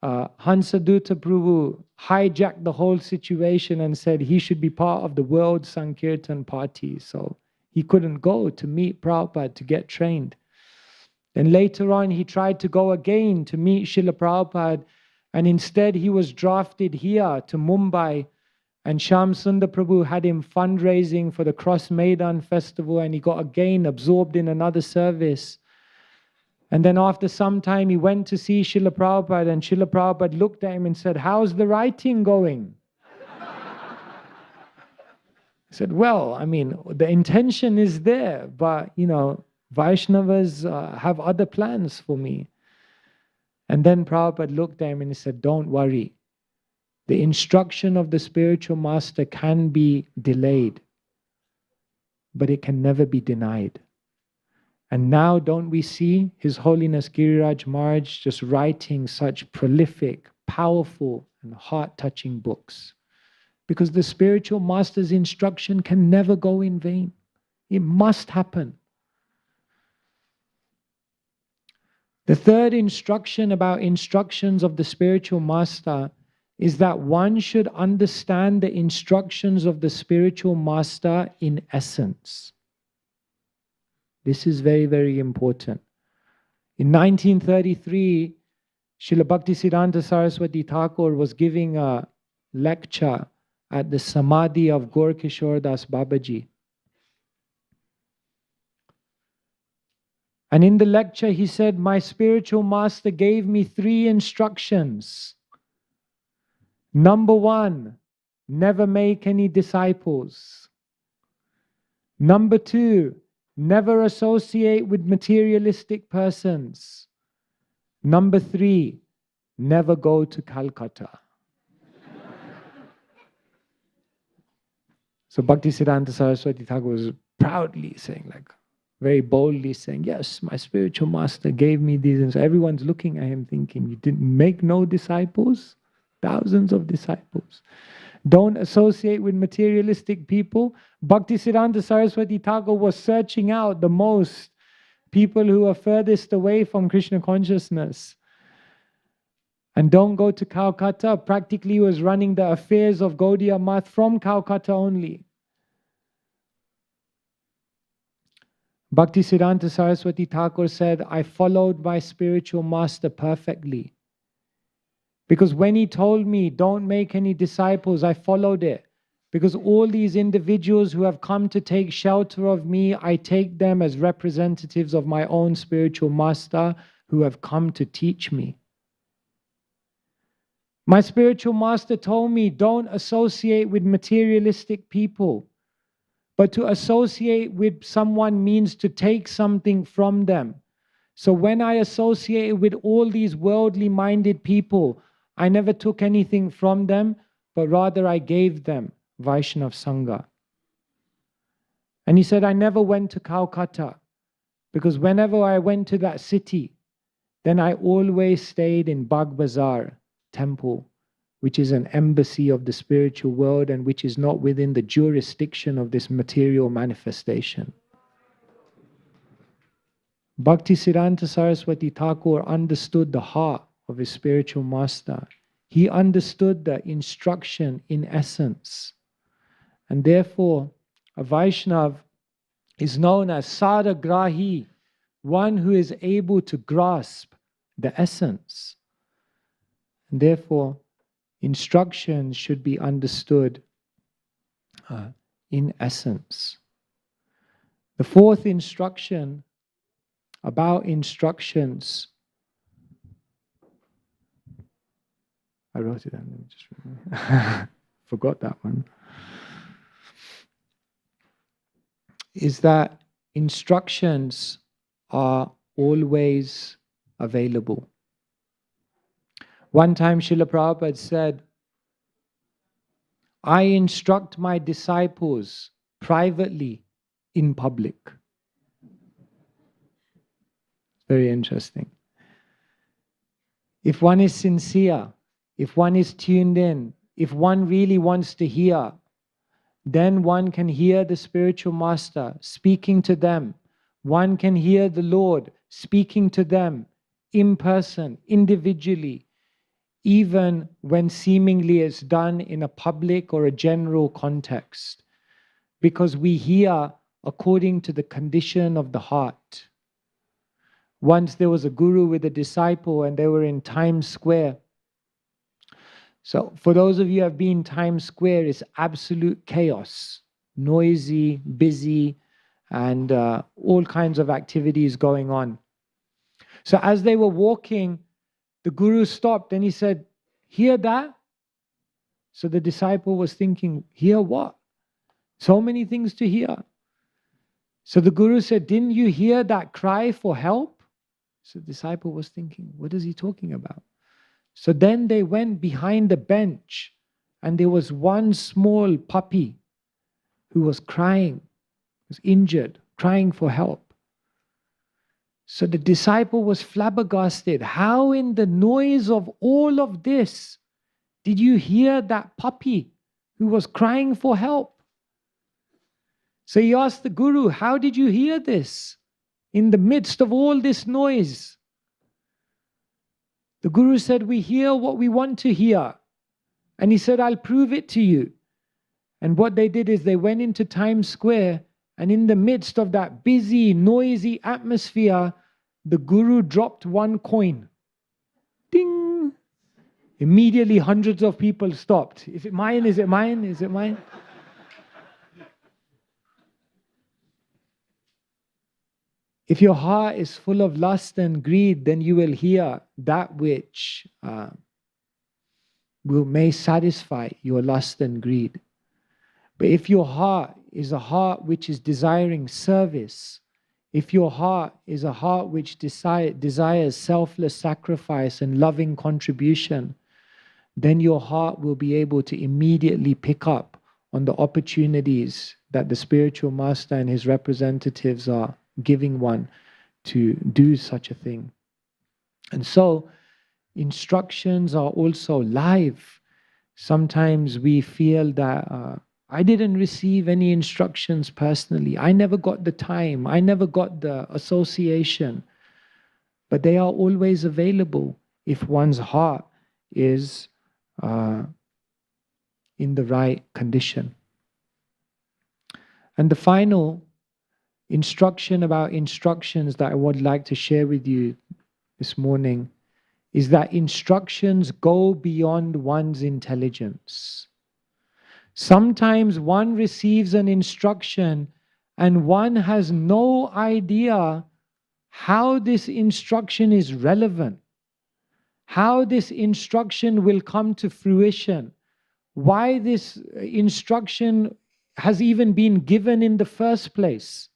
[SPEAKER 1] Hansadutta Prabhu hijacked the whole situation and said he should be part of the World Sankirtan Party. So he couldn't go to meet Prabhupada to get trained. And later on, he tried to go again to meet Srila Prabhupada, and instead he was drafted here to Mumbai. And Shyam Sundar Prabhu had him fundraising for the Cross Maidan festival, and he got again absorbed in another service. And then after some time, he went to see Srila Prabhupada, and Srila Prabhupada looked at him and said, how's the writing going? He said, well, I mean, the intention is there, but, Vaishnavas have other plans for me. And then Prabhupada looked at him and he said, don't worry. The instruction of the spiritual master can be delayed, but it can never be denied. And now don't we see His Holiness Giriraj Maharaj just writing such prolific, powerful, and heart-touching books? Because the spiritual master's instruction can never go in vain. It must happen. The third instruction about instructions of the spiritual master is that one should understand the instructions of the spiritual master in essence. This is very, very important. In 1933, Srila Bhaktisiddhanta Saraswati Thakur was giving a lecture at the Samadhi of Gaur Kishore Das Babaji. And in the lecture he said, my spiritual master gave me 3 instructions. Number 1, never make any disciples. Number 2, never associate with materialistic persons. Number 3, never go to Calcutta. So Bhaktisiddhanta Saraswati Thakur was proudly saying, very boldly saying, yes, my spiritual master gave me these. And so everyone's looking at him thinking, you didn't make no disciples? Thousands of disciples. Don't associate with materialistic people. Bhaktisiddhanta Saraswati Thakur was searching out the most people who are furthest away from Krishna consciousness. And don't go to Calcutta. Practically he was running the affairs of Gaudiya Math from Calcutta only. Bhaktisiddhanta Saraswati Thakur said, I followed my spiritual master perfectly. Because when he told me, don't make any disciples, I followed it. Because all these individuals who have come to take shelter of me, I take them as representatives of my own spiritual master who have come to teach me. My spiritual master told me, don't associate with materialistic people. But to associate with someone means to take something from them. So when I associated with all these worldly minded people, I never took anything from them, but rather I gave them Vaishnav Sangha. And he said, I never went to Calcutta, because whenever I went to that city, then I always stayed in Bagh Bazar temple, which is an embassy of the spiritual world and which is not within the jurisdiction of this material manifestation. Bhaktisiddhanta Saraswati Thakur understood the heart of his spiritual master. He understood the instruction in essence. And therefore, a Vaishnav is known as Sadagrahi, one who is able to grasp the essence. And therefore, instructions should be understood in essence. The fourth instruction about instructions I wrote it down. Let me just remember. Forgot that one. Is that instructions are always available. One time Srila Prabhupada said, I instruct my disciples privately in public. Very interesting. If one is sincere, if one is tuned in, if one really wants to hear, then one can hear the spiritual master speaking to them. One can hear the Lord speaking to them in person, individually, even when seemingly it's done in a public or a general context. Because we hear according to the condition of the heart. Once there was a guru with a disciple and they were in Times Square. So for those of you who have been in Times Square, it's absolute chaos. Noisy, busy, and all kinds of activities going on. So as they were walking, the guru stopped and he said, hear that? So the disciple was thinking, hear what? So many things to hear. So the guru said, didn't you hear that cry for help? So the disciple was thinking, what is he talking about? So then they went behind the bench and there was one small puppy who was crying, was injured, crying for help. So the disciple was flabbergasted. How in the noise of all of this did you hear that puppy who was crying for help? So he asked the guru, how did you hear this in the midst of all this noise? The guru said, we hear what we want to hear. And he said, I'll prove it to you. And what they did is they went into Times Square, and in the midst of that busy, noisy atmosphere, the guru dropped one coin. Ding! Immediately hundreds of people stopped. Is it mine? Is it mine? Is it mine? If your heart is full of lust and greed, then you will hear that which may satisfy your lust and greed. But if your heart is a heart which is desiring service, if your heart is a heart which desires selfless sacrifice and loving contribution, then your heart will be able to immediately pick up on the opportunities that the spiritual master and his representatives are giving one to do such a thing. And so instructions are also live. Sometimes we feel that I didn't receive any instructions personally. I never got the time. I never got the association. But they are always available if one's heart is in the right condition. And the final instruction about instructions that I would like to share with you this morning is that instructions go beyond one's intelligence. Sometimes one receives an instruction and one has no idea how this instruction is relevant, how this instruction will come to fruition, why this instruction has even been given in the first place.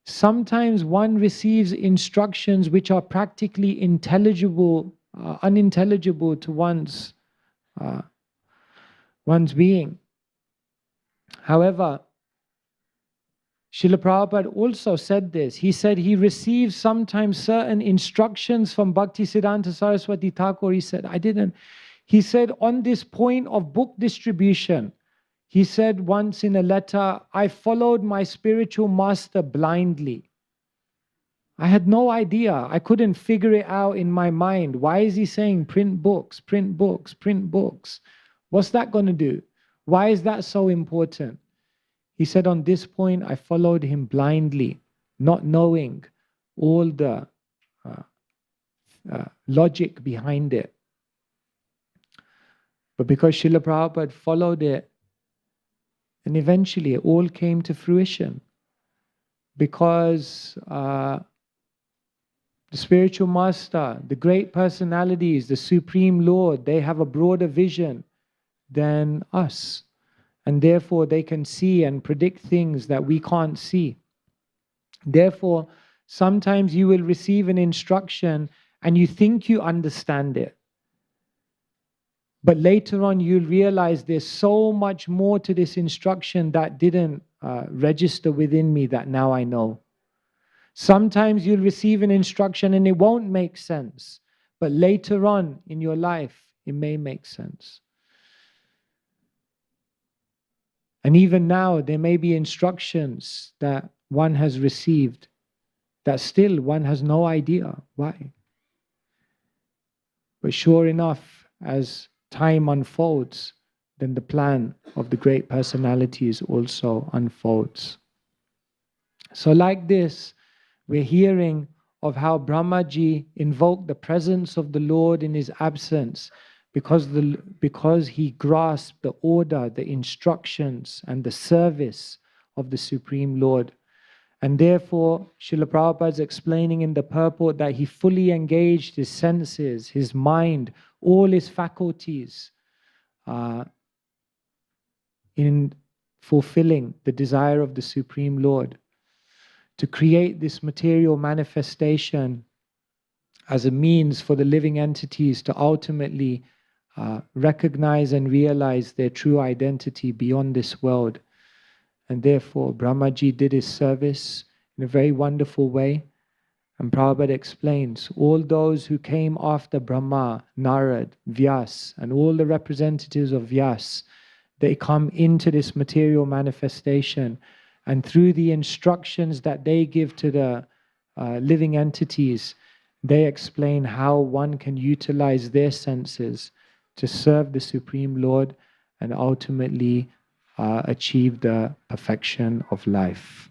[SPEAKER 1] Sometimes one receives instructions which are practically unintelligible to one's being. However, Srila Prabhupada also said this. He said he receives sometimes certain instructions from Bhaktisiddhanta Saraswati Thakur. He said, I didn't. He said, on this point of book distribution, he said once in a letter, I followed my spiritual master blindly. I had no idea. I couldn't figure it out in my mind. Why is he saying print books, print books, print books? What's that going to do? Why is that so important? He said, on this point, I followed him blindly, not knowing all the logic behind it. But because Srila Prabhupada followed it, and eventually it all came to fruition. Because The spiritual master, the great personalities, the Supreme Lord, they have a broader vision than us. And therefore they can see and predict things that we can't see. Therefore, sometimes you will receive an instruction and you think you understand it. But later on you'll realize there's so much more to this instruction that didn't register within me that now I know. Sometimes you'll receive an instruction and it won't make sense. But later on in your life, it may make sense. And even now, there may be instructions that one has received that still one has no idea why. But sure enough, as time unfolds, then the plan of the great personalities also unfolds. So like this, we're hearing of how Brahmaji invoked the presence of the Lord in his absence because he grasped the order, the instructions, and the service of the Supreme Lord. And therefore, Srila Prabhupada is explaining in the purport that he fully engaged his senses, his mind, all his faculties in fulfilling the desire of the Supreme Lord, to create this material manifestation as a means for the living entities to ultimately recognize and realize their true identity beyond this world. And therefore, Brahmaji did his service in a very wonderful way. And Prabhupada explains, all those who came after Brahma, Narad, Vyas, and all the representatives of Vyas, they come into this material manifestation. And through the instructions that they give to the living entities, they explain how one can utilize their senses to serve the Supreme Lord and ultimately achieve the perfection of life.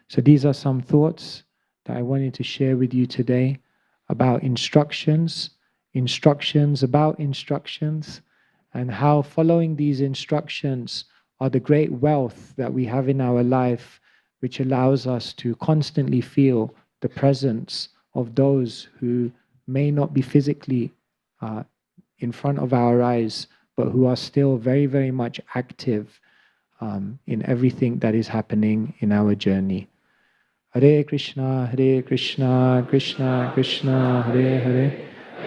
[SPEAKER 1] So these are some thoughts that I wanted to share with you today about instructions, about instructions, and how following these instructions are the great wealth that we have in our life, which allows us to constantly feel the presence of those who may not be physically in front of our eyes, but who are still very, very much active in everything that is happening in our journey. Hare Krishna, Krishna Krishna, Hare Hare,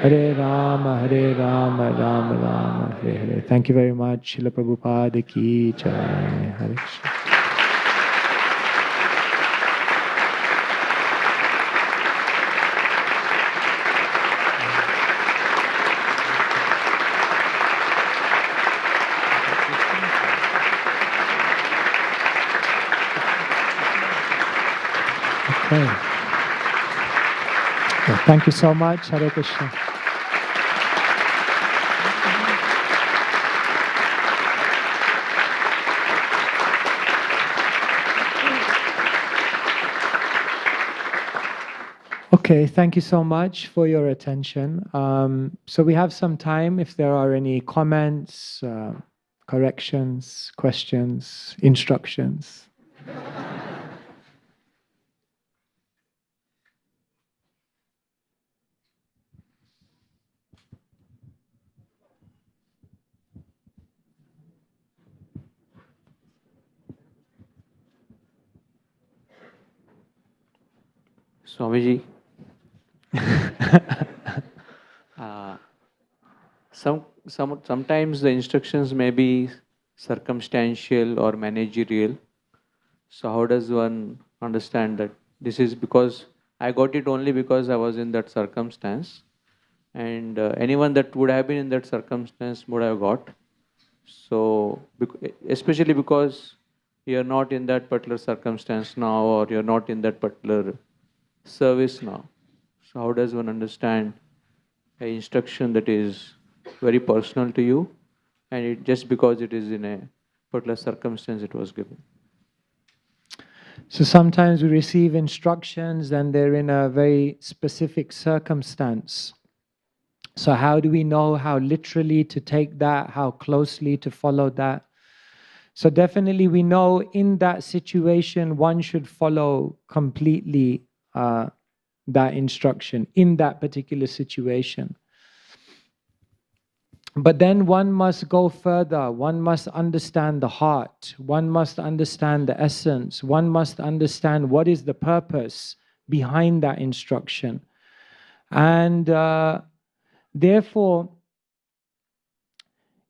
[SPEAKER 1] Hare Rama, Rama Rama, Hare Hare. Thank you very much. Srila Prabhupada ki jai. Hare Krishna. Okay. Well, thank you so much. Hare Krishna. Okay, thank you so much for your attention. So we have some time if there are any comments, corrections, questions, instructions.
[SPEAKER 3] Swamiji, sometimes the instructions may be circumstantial or managerial. So how does one understand that this is because I got it only because I was in that circumstance, and anyone that would have been in that circumstance would have got. So especially because you're not in that particular circumstance now, or you're not in that particular service now. So how does one understand an instruction that is very personal to you, and it just because it is in a particular circumstance it was given?
[SPEAKER 1] So sometimes we receive instructions and they're in a very specific circumstance. So how do we know how literally to take that, how closely to follow that? So definitely we know in that situation one should follow completely that instruction in that particular situation. But then one must go further. One must understand the heart. One must understand the essence. One must understand what is the purpose behind that instruction. And therefore,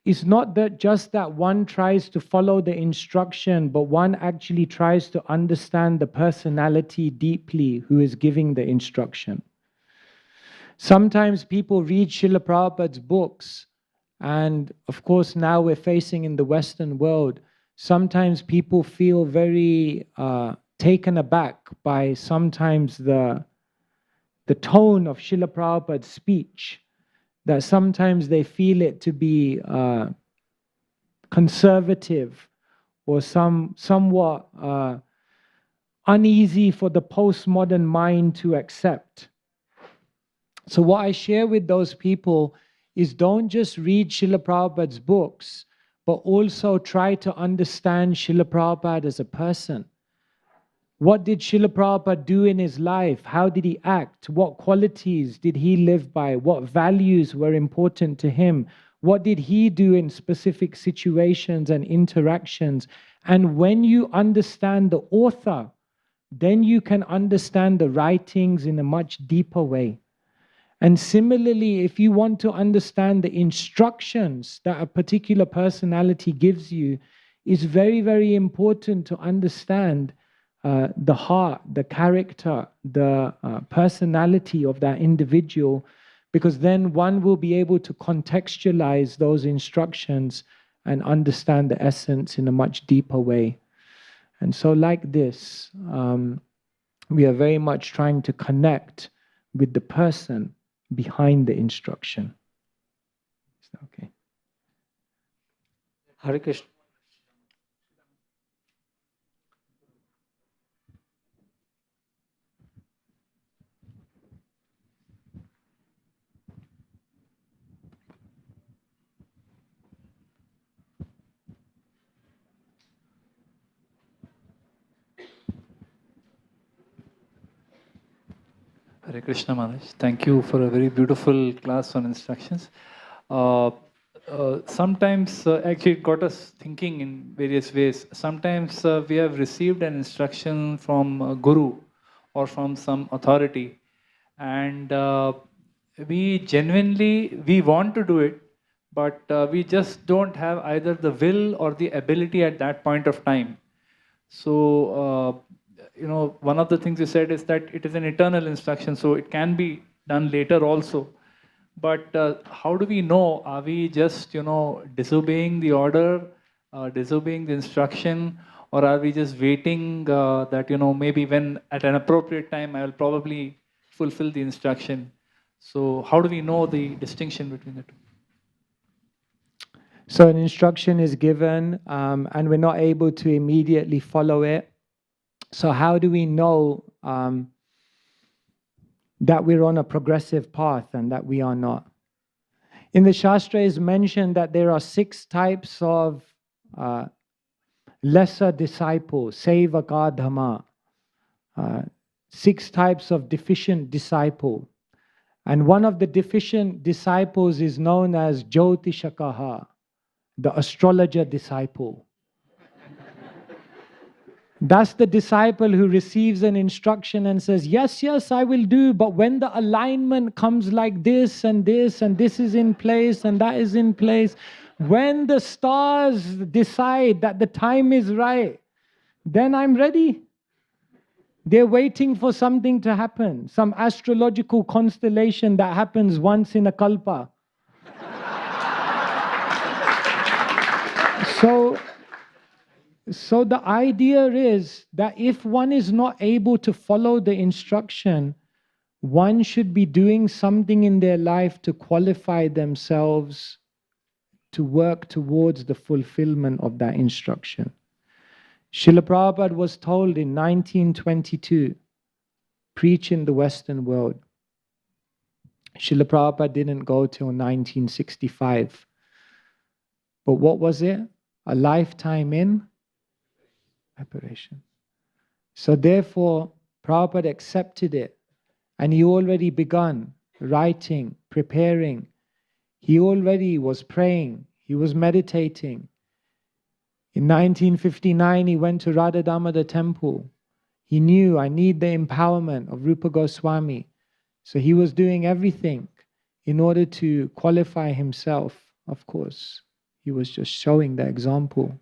[SPEAKER 1] it's not that just that one tries to follow the instruction, but one actually tries to understand the personality deeply who is giving the instruction. Sometimes people read Srila Prabhupada's books, and of course now we're facing in the Western world, sometimes people feel very taken aback by sometimes the tone of Srila Prabhupada's speech, that sometimes they feel it to be conservative or somewhat uneasy for the postmodern mind to accept. So what I share with those people is don't just read Srila Prabhupada's books, but also try to understand Srila Prabhupada as a person. What did Srila Prabhupada do in his life? How did he act? What qualities did he live by? What values were important to him? What did he do in specific situations and interactions? And when you understand the author, then you can understand the writings in a much deeper way. And similarly, if you want to understand the instructions that a particular personality gives you, it's very, very important to understand the heart, the character, the personality of that individual, because then one will be able to contextualize those instructions and understand the essence in a much deeper way. And so like this, we are very much trying to connect with the person behind the instruction. Is that okay?
[SPEAKER 3] Hare Krishna.
[SPEAKER 4] Hare Krishna Maharaj. Thank you for a very beautiful class on instructions. Sometimes actually it got us thinking in various ways. Sometimes we have received an instruction from a guru or from some authority, and we genuinely want to do it, but we just don't have either the will or the ability at that point of time. So one of the things you said is that it is an eternal instruction, so it can be done later also. But how do we know? Are we just, disobeying the order, disobeying the instruction, or are we just waiting that, maybe when at an appropriate time I will probably fulfill the instruction? So how do we know the distinction between the two?
[SPEAKER 1] So an instruction is given and we're not able to immediately follow it. So how do we know that we're on a progressive path and that we are not? In the Shastra is mentioned that there are 6 types of lesser disciples, sevaka dhamma, 6 types of deficient disciple. And one of the deficient disciples is known as Jyotishakaha, the astrologer disciple. That's the disciple who receives an instruction and says, yes, yes, I will do, but when the alignment comes like this and this is in place and that is in place, when the stars decide that the time is right, then I'm ready. They're waiting for something to happen, some astrological constellation that happens once in a kalpa. So the idea is that if one is not able to follow the instruction, one should be doing something in their life to qualify themselves to work towards the fulfillment of that instruction. Srila Prabhupada was told in 1922, preach in the Western world. Srila Prabhupada didn't go till 1965. But what was it? A lifetime in preparation. So therefore, Prabhupada accepted it And he already begun writing, preparing. He already was praying. He was meditating. In 1959, he went to Radha Damodar temple. He knew, I need the empowerment of Rupa Goswami. So he was doing everything in order to qualify himself, of course. He was just showing the example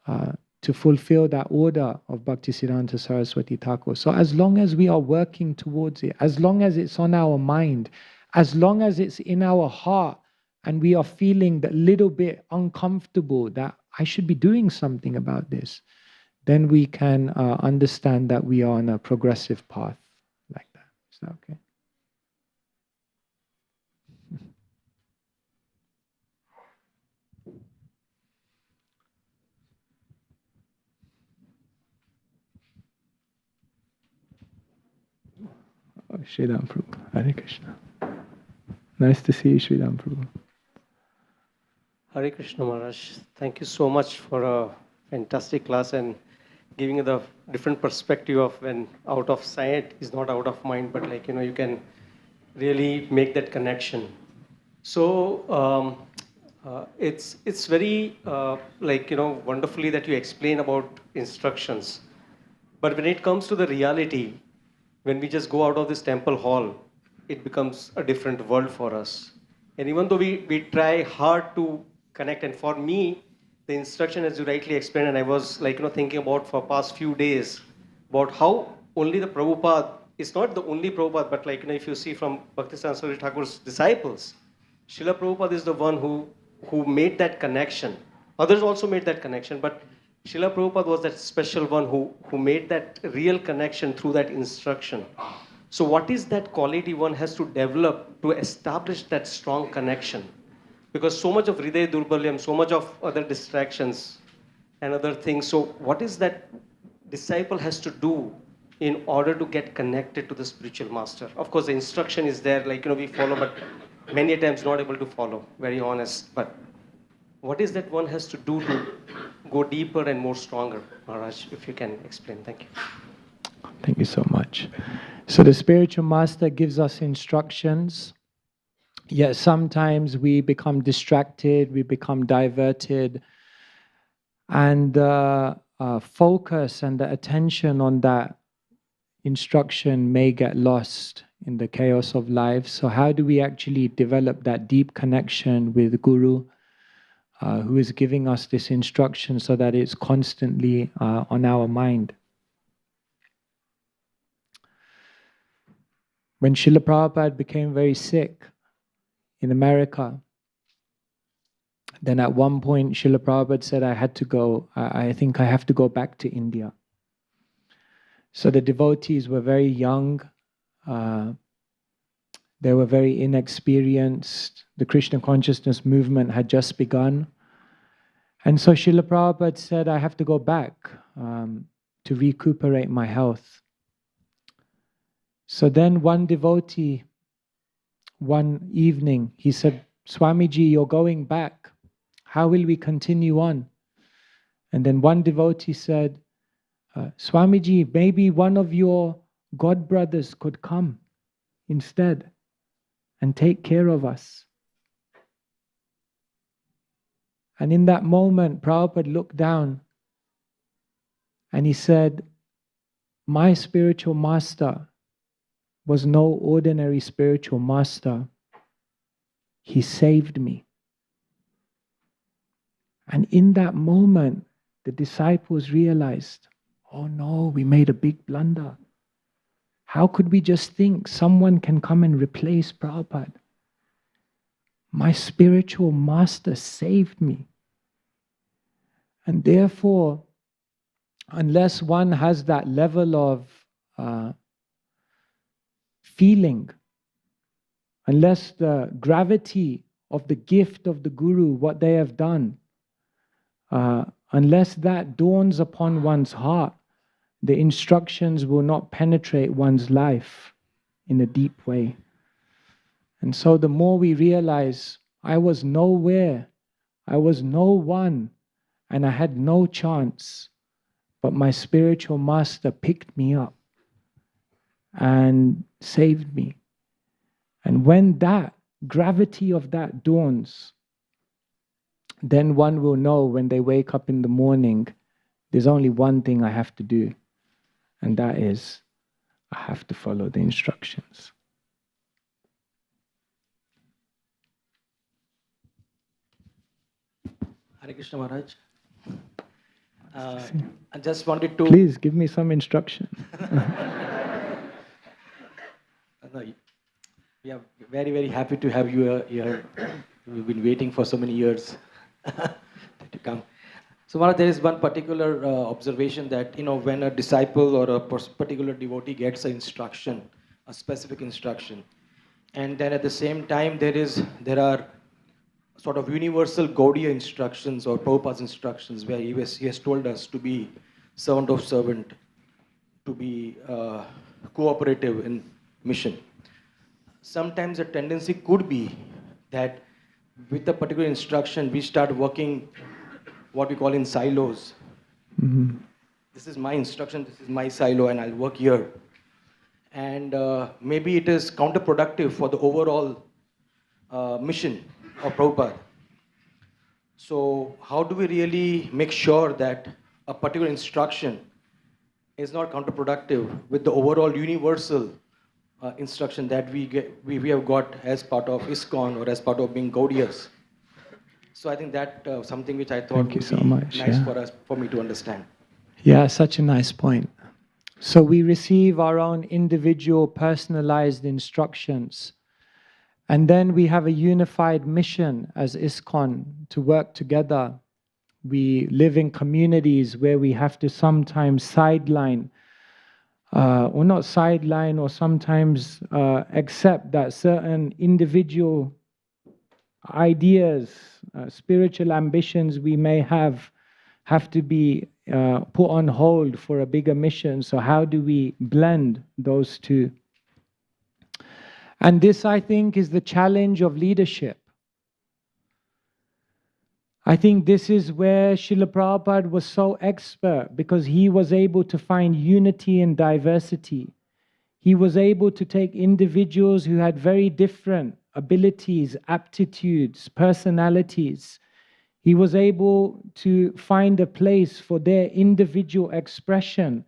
[SPEAKER 1] to fulfill that order of Bhaktisiddhanta Saraswati Thakur. So as long as we are working towards it, as long as it's on our mind, as long as it's in our heart, and we are feeling that little bit uncomfortable that I should be doing something about this, then we can understand that we are on a progressive path like that. Is that okay? Oh, Sridham Prabhu. Hare Krishna. Nice to see you, Sridham Prabhu.
[SPEAKER 5] Hare Krishna Maharaj. Thank you so much for a fantastic class and giving the different perspective of when out of sight is not out of mind, but like, you can really make that connection. So it's very wonderfully that you explain about instructions. But when it comes to the reality, when we just go out of this temple hall, it becomes a different world for us. And even though we try hard to connect, and for me, the instruction, as you rightly explained, and I was thinking about for past few days about how only the Prabhupada is not the only Prabhupada, but if you see from Bhaktisiddhanta Saraswati Thakur's disciples, Srila Prabhupada is the one who made that connection. Others also made that connection, but Srila Prabhupada was that special one who made that real connection through that instruction. So what is that quality one has to develop to establish that strong connection? Because so much of Hridaya Durbalyam, so much of other distractions and other things. So what is that disciple has to do in order to get connected to the spiritual master? Of course, the instruction is there, we follow, but many times not able to follow, very honest. But what is that one has to do to go deeper and more stronger? Maharaj, if you can explain. Thank you.
[SPEAKER 1] Thank you so much. So the spiritual master gives us instructions, yet sometimes we become distracted, we become diverted, and focus and the attention on that instruction may get lost in the chaos of life. So how do we actually develop that deep connection with the Guru, who is giving us this instruction so that it's constantly on our mind? When Srila Prabhupada became very sick in America, then at one point Srila Prabhupada said, I think I have to go back to India. So the devotees were very young, they were very inexperienced, the Krishna consciousness movement had just begun. And so Srila Prabhupada said, I have to go back to recuperate my health. So then one devotee, one evening, he said, Swamiji, you're going back. How will we continue on? And then one devotee said, Swamiji, maybe one of your god brothers could come instead and take care of us. And in that moment, Prabhupada looked down and he said, my spiritual master was no ordinary spiritual master. He saved me. And in that moment, the disciples realized, oh no, we made a big blunder. How could we just think someone can come and replace Prabhupada? My spiritual master saved me. And therefore, unless one has that level of feeling, unless the gravity of the gift of the Guru, what they have done, unless that dawns upon one's heart, the instructions will not penetrate one's life in a deep way. And so the more we realize, I was nowhere, I was no one, and I had no chance, but my spiritual master picked me up. and saved me. And when that gravity of that dawns, then one will know when they wake up in the morning, there's only one thing I have to do, and that is I have to follow the instructions.
[SPEAKER 6] Hare Krishna Maharaj. I just wanted to...
[SPEAKER 1] Please give me some instruction.
[SPEAKER 6] No, we are very, very happy to have you here. We've been waiting for so many years to come. So Maharaj, there is one particular observation that, when a disciple or a particular devotee gets an instruction, a specific instruction, and then at the same time there are sort of universal Gaudiya instructions or Prabhupada's instructions where he has told us to be servant of servant, to be cooperative in mission. Sometimes the tendency could be that with a particular instruction, we start working what we call in silos.
[SPEAKER 1] Mm-hmm.
[SPEAKER 6] This is my instruction, this is my silo, and I'll work here. And maybe it is counterproductive for the overall mission of Prabhupada. So how do we really make sure that a particular instruction is not counterproductive with the overall universal instruction that we have got as part of ISKCON or as part of being Gaudiyas? So I think that something which I thought would be nice for me to understand.
[SPEAKER 1] Yeah, such a nice point. So we receive our own individual personalized instructions, and then we have a unified mission as ISKCON to work together. We live in communities where we have to sometimes sideline, or not sideline, or sometimes accept that certain individual ideas, spiritual ambitions we may have to be put on hold for a bigger mission. So how do we blend those two? And this, I think, is the challenge of leadership. I think this is where Srila Prabhupada was so expert, because he was able to find unity in diversity. He was able to take individuals who had very different abilities, aptitudes, personalities. He was able to find a place for their individual expression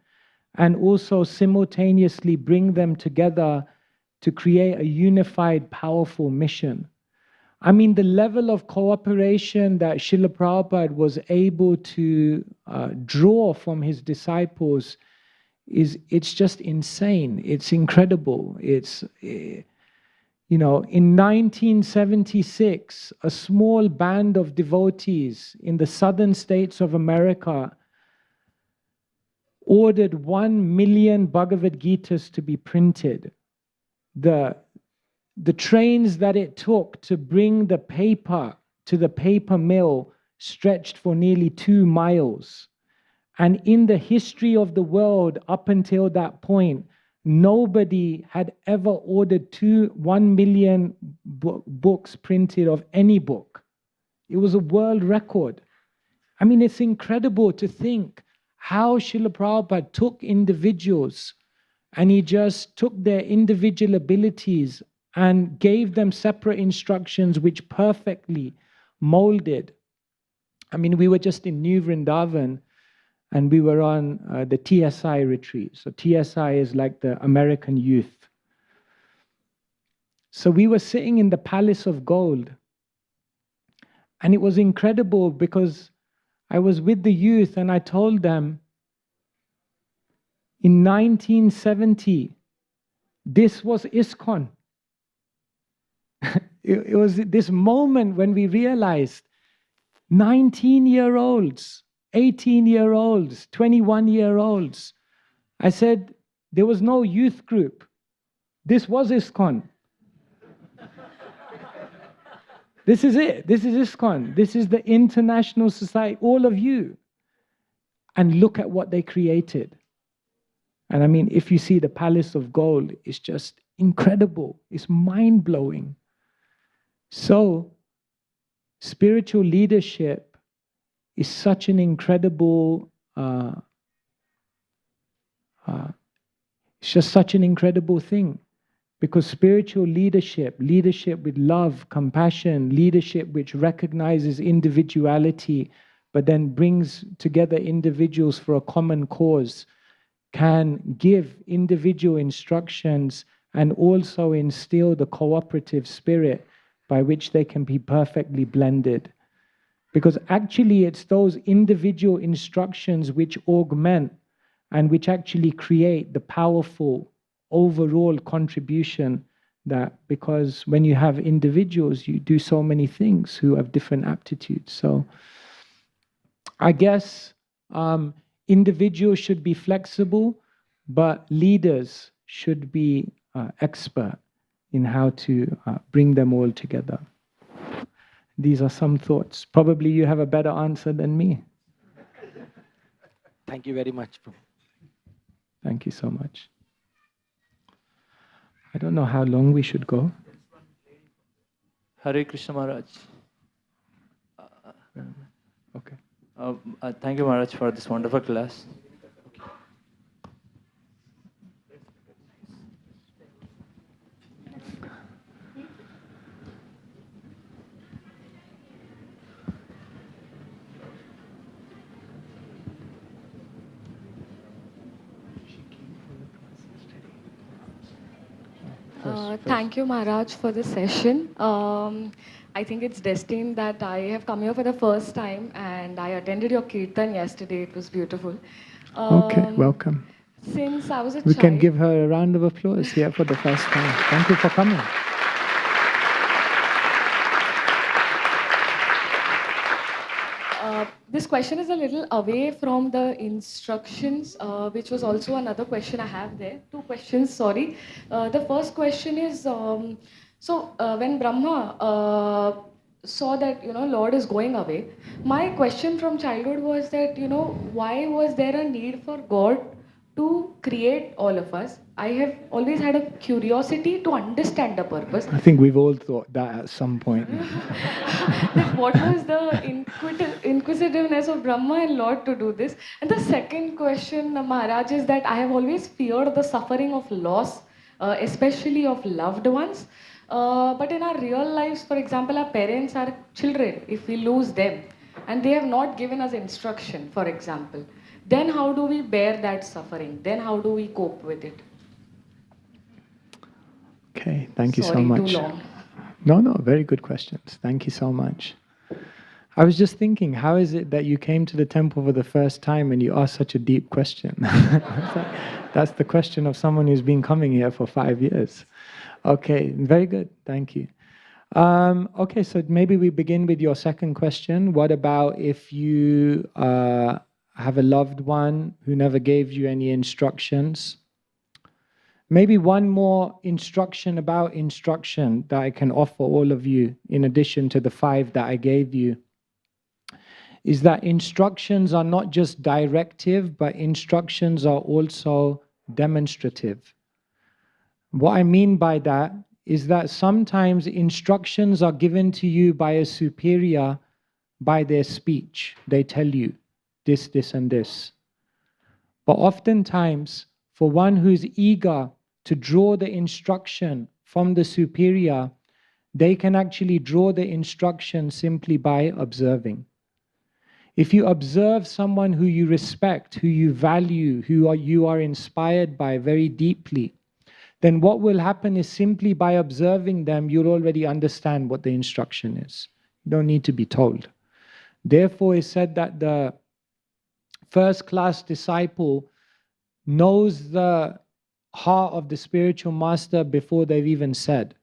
[SPEAKER 1] and also simultaneously bring them together to create a unified, powerful mission. I mean, the level of cooperation that Srila Prabhupada was able to draw from his disciples it's just insane. It's incredible. It's, in 1976, a small band of devotees in the southern states of America ordered 1 million Bhagavad Gitas to be printed. The trains that it took to bring the paper to the paper mill stretched for nearly 2 miles. And in the history of the world, up until that point, nobody had ever ordered 1 million books printed of any book. It was a world record. I mean, it's incredible to think how Srila Prabhupada took individuals and he just took their individual abilities and gave them separate instructions which perfectly molded. I mean, we were just in New Vrindavan and we were on the TSI retreat. So TSI is like the American youth. So we were sitting in the Palace of Gold. And it was incredible because I was with the youth and I told them, in 1970, this was ISKCON. It was this moment when we realized 19-year-olds, 18-year-olds, 21-year-olds. I said, there was no youth group. This was ISKCON. This is it. This is ISKCON. This is the international society, all of you. And look at what they created. And I mean, if you see the Palace of Gold, it's just incredible. It's mind-blowing. So, spiritual leadership is such an incredible, It's just such an incredible thing. Because spiritual leadership, leadership with love, compassion, leadership which recognizes individuality, but then brings together individuals for a common cause, can give individual instructions and also instill the cooperative spirit by which they can be perfectly blended. Because actually it's those individual instructions which augment and which actually create the powerful overall contribution, that because when you have individuals, you do so many things who have different aptitudes. So I guess individuals should be flexible, but leaders should be expert in how to bring them all together. These are some thoughts. Probably you have a better answer than me.
[SPEAKER 6] Thank you very much.
[SPEAKER 1] Thank you so much. I don't know how long we should go.
[SPEAKER 4] Hare Krishna Maharaj.
[SPEAKER 1] Okay.
[SPEAKER 4] Thank you, Maharaj, for this wonderful class.
[SPEAKER 7] Thank you, Maharaj, for the session. I think it's destined that I have come here for the first time, and I attended your Kirtan yesterday. It was beautiful.
[SPEAKER 1] Okay, welcome.
[SPEAKER 7] Since I was a
[SPEAKER 1] We
[SPEAKER 7] child...
[SPEAKER 1] can give her a round of applause here for the first time. Thank you for coming.
[SPEAKER 7] This question is a little away from the instructions, which was also another question I have there. Two questions, sorry. The first question is, when Brahma saw that, Lord is going away, my question from childhood was that, why was there a need for God to create all of us? I have always had a curiosity to understand the purpose.
[SPEAKER 1] I think we've all thought that at some point.
[SPEAKER 7] What was the inquisitiveness of Brahma and Lord to do this? And the second question, Maharaj, is that I have always feared the suffering of loss, especially of loved ones. But in our real lives, for example, our parents are children. If we lose them, and they have not given us instruction, for example, then how do we bear that suffering? Then how do we cope with it?
[SPEAKER 1] Okay, thank you so
[SPEAKER 7] Sorry,
[SPEAKER 1] much.
[SPEAKER 7] too long.
[SPEAKER 1] No, very good questions. Thank you so much. I was just thinking, how is it that you came to the temple for the first time and you asked such a deep question? That's the question of someone who's been coming here for 5 years. Okay, very good. Thank you. Okay, so maybe we begin with your second question. What about if you have a loved one who never gave you any instructions? Maybe one more instruction about instruction that I can offer all of you, in addition to the 5 that I gave you, is that instructions are not just directive, but instructions are also demonstrative. What I mean by that is that sometimes instructions are given to you by a superior by their speech. They tell you this, this, and this. But oftentimes, for one who's eager to draw the instruction from the superior, they can actually draw the instruction simply by observing. If you observe someone who you respect, who you value, who you are inspired by very deeply, then what will happen is simply by observing them, you'll already understand what the instruction is. You don't need to be told. Therefore, it's said that the first-class disciple knows the heart of the spiritual master before they've even said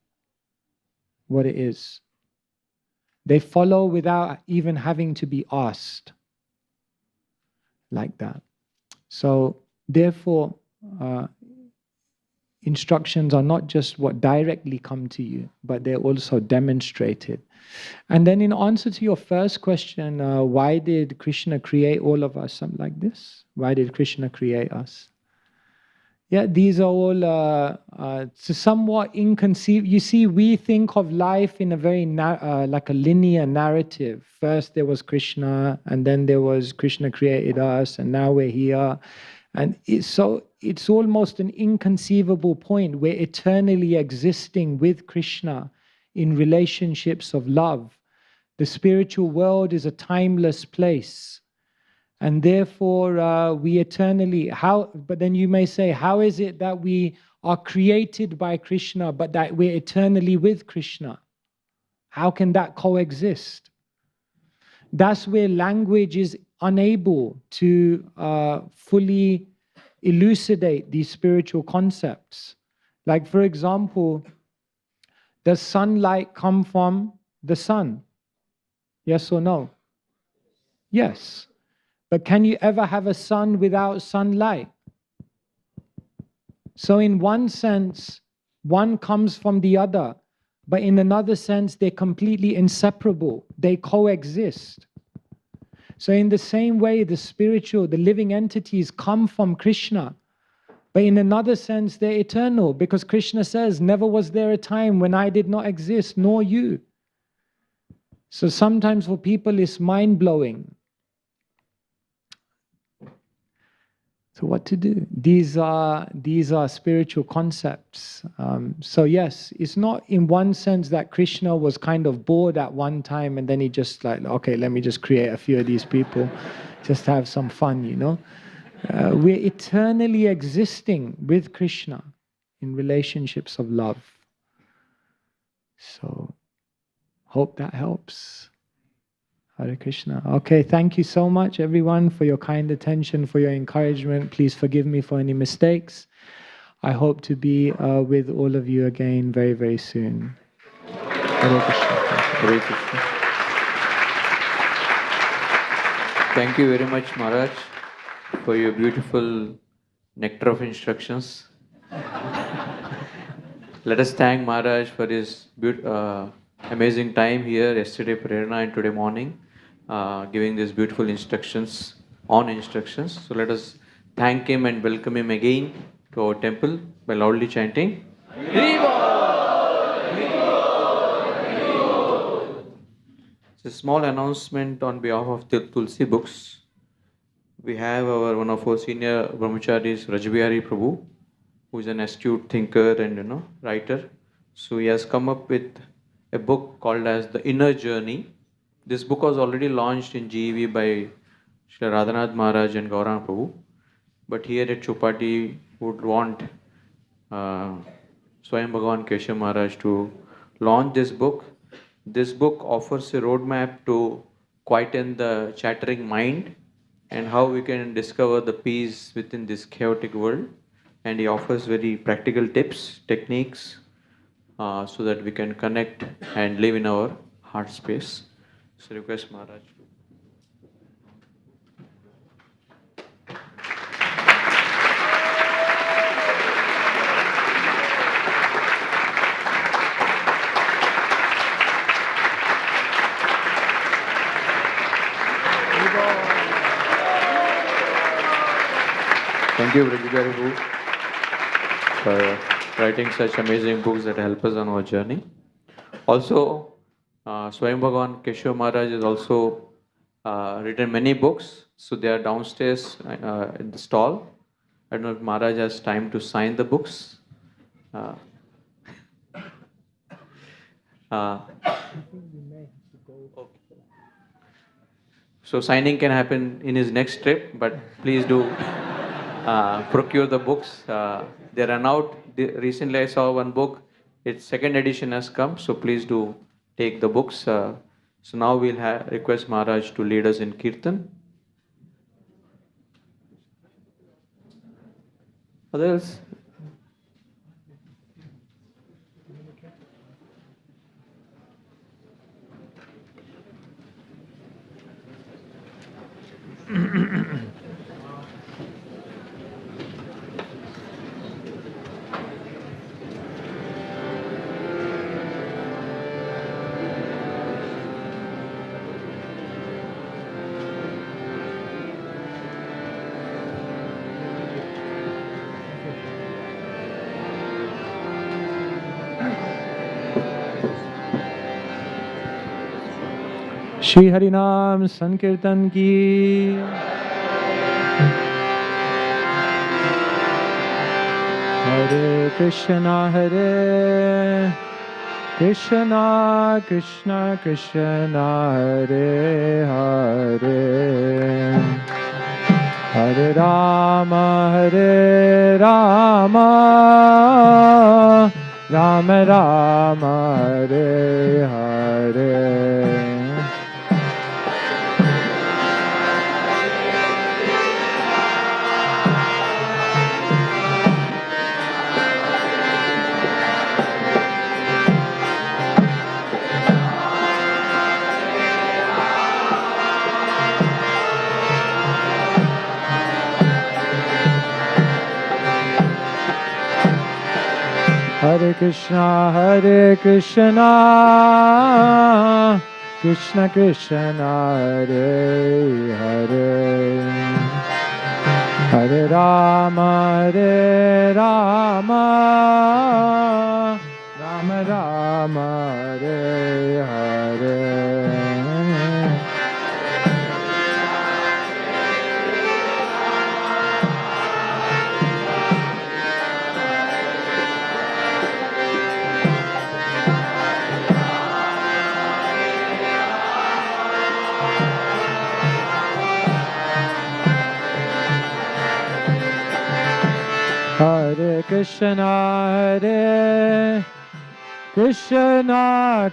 [SPEAKER 1] what it is. They follow without even having to be asked, like that. So therefore, instructions are not just what directly come to you, but they're also demonstrated. And then in answer to your first question, why did Krishna create all of us? Something like this. Why did Krishna create us? Yeah, these are all somewhat inconceivable. You see, we think of life in a very like a linear narrative. First there was Krishna, and then there was Krishna created us, and now we're here. And it's almost an inconceivable point. We're eternally existing with Krishna in relationships of love. The spiritual world is a timeless place. And therefore, we eternally, but then you may say, how is it that we are created by Krishna, but that we're eternally with Krishna? How can that coexist? That's where language is unable to fully elucidate these spiritual concepts. Like, for example, does sunlight come from the sun? Yes or no? Yes. But can you ever have a sun without sunlight? So in one sense, one comes from the other, but in another sense, they're completely inseparable. They coexist. So in the same way, the spiritual, the living entities come from Krishna, but in another sense, they're eternal, because Krishna says, never was there a time when I did not exist, nor you. So sometimes for people, it's mind-blowing. So what to do? These are spiritual concepts. So yes, it's not in one sense that Krishna was kind of bored at one time and then he just like, okay, let me just create a few of these people, just to have some fun, you know. We're eternally existing with Krishna in relationships of love. So hope that helps. Hare Krishna. Okay, thank you so much everyone for your kind attention, for your encouragement. Please forgive me for any mistakes. I hope to be with all of you again very, very soon. Hare Krishna.
[SPEAKER 3] Hare Krishna. Thank you very much, Maharaj, for your beautiful nectar of instructions. Let us thank Maharaj for his amazing time here yesterday, Prerna, and today morning, giving these beautiful instructions on instructions. So let us thank him and welcome him again to our temple by loudly chanting. It's a small announcement on behalf of the Tulsi Books. We have one of our senior brahmacharis, Rajbihari Prabhu, who is an astute thinker and writer. So he has come up with a book called as The Inner Journey. This book was already launched in GEV by Sri Radhanath Maharaj and Gaurang Prabhu. But here at Chowpatty would want Swayam Bhagavan Keshav Maharaj to launch this book. This book offers a roadmap to quieten the chattering mind and how we can discover the peace within this chaotic world. And he offers very practical tips, techniques, so that we can connect and live in our heart space. So request Maharaj. Thank you, Rajbihari, for writing such amazing books that help us on our journey. Also, Swayam Bhagavan Keshav Maharaj has also written many books. So they are downstairs in the stall. I don't know if Maharaj has time to sign the books. So signing can happen in his next trip, but please do procure the books. They run out. Recently I saw one book, its second edition has come, so please do take the books. So now we'll request Maharaj to lead us in Kirtan. Others?
[SPEAKER 1] Shri Harinam Sankirtan ki Hare Krishna, Hare Krishna, Krishna Krishna, Hare Hare, Hare Rama, Hare Rama, Rama Rama, Hare Hare. Hare Krishna, Krishna Krishna, Hare Hare, Hare Rama, Rama Rama, Hare Hare. Hare Krishna,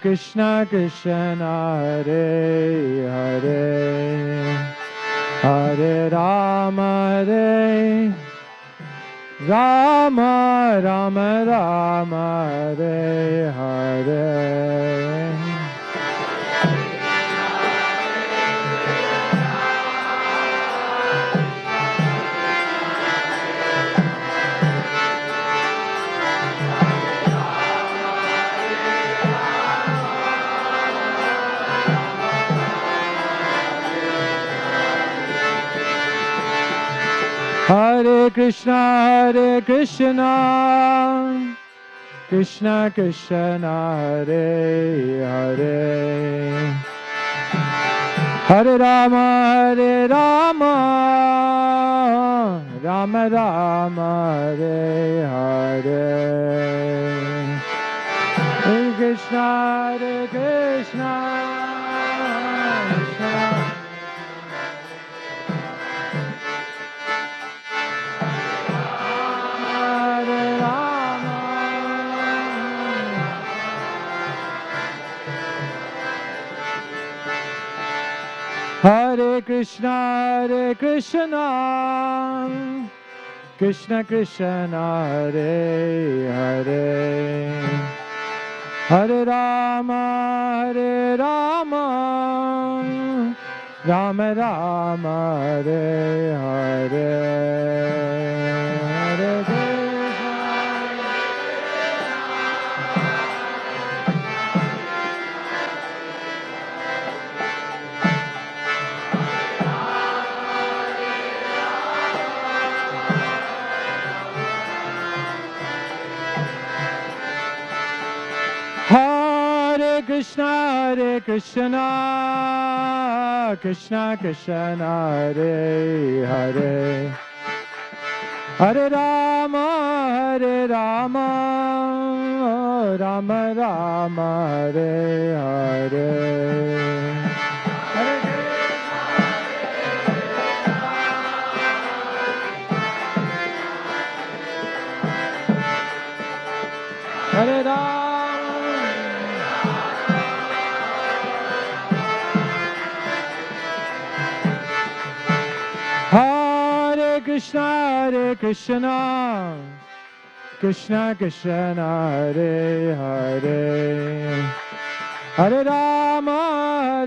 [SPEAKER 1] Krishna Krishna, Hare Hare, Hare Rama, Rama Rama, Hare Hare. Hare Krishna, Krishna Krishna, Hare Hare, Hare Rama, Rama Rama, Hare Hare. Hare Krishna, Krishna. Hare Krishna, Krishna Krishna, Hare Hare, Hare Rama, Rama Rama, Hare Hare. Hare Krishna. Hare Krishna, Krishna Krishna, Hare Hare, Hare Rama, Rama Rama, Hare Hare. Hare Rama. Hare Krishna, Krishna Krishna, Hare Hare, Hare Rama,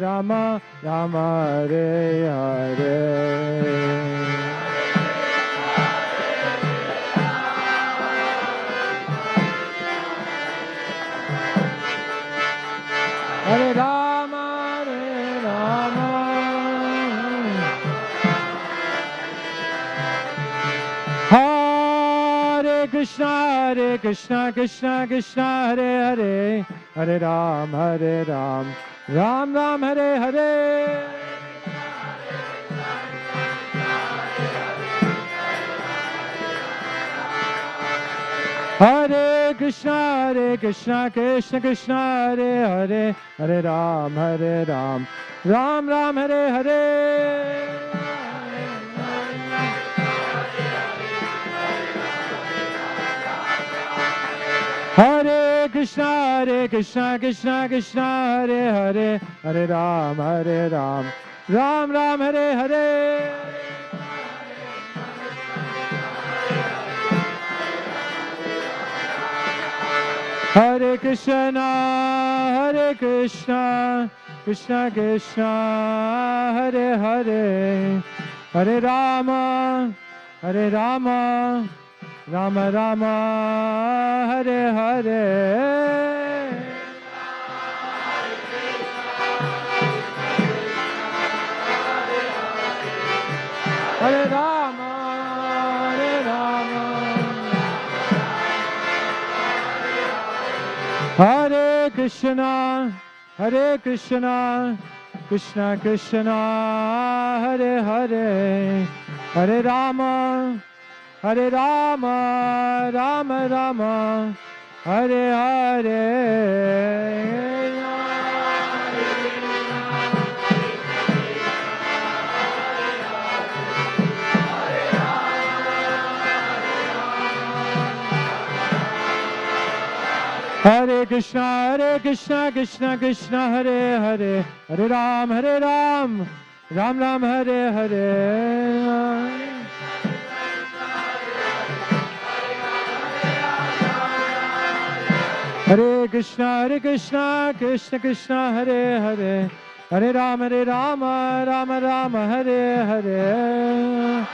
[SPEAKER 1] Rama Rama, Hare Hare. Hare Rama, Hare Krishna, Krishna Krishna, Hare Hare, Hare Ram, Ram Ram, Hare Hare. Krishna Krishna Krishna Hare Hare, Hare Ram, Ram Ram Hare Hare. Hare Krishna Krishna Krishna Hare Hare, Hare Ram, Ram Ram Hare Hare. Hare Krishna Krishna Krishna Hare Hare, Hare Rama, Rama Rama Hare Hare. Hare Rama, Hare Krishna Krishna Krishna Hare Hare, Hare Rama, Rama Rama Hare Hare. Hare Krishna Krishna Krishna Hare Hare, Hare Ram, Ram Ram Hare Hare. Hare Krishna Krishna Krishna Hare Hare, Hare Ram, Rama Rama Hare Hare.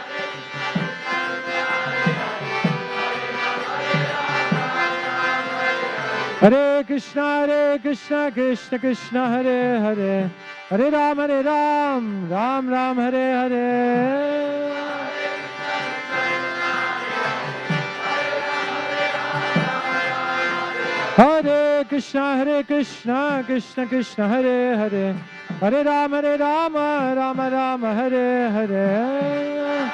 [SPEAKER 1] Hare Krishna Krishna Krishna Hare Hare, Hare Ram, Ram Ram Hare Hare. Hare Krishna Krishna Krishna Hare Hare, Hare Ram, Rama Rama Hare Hare.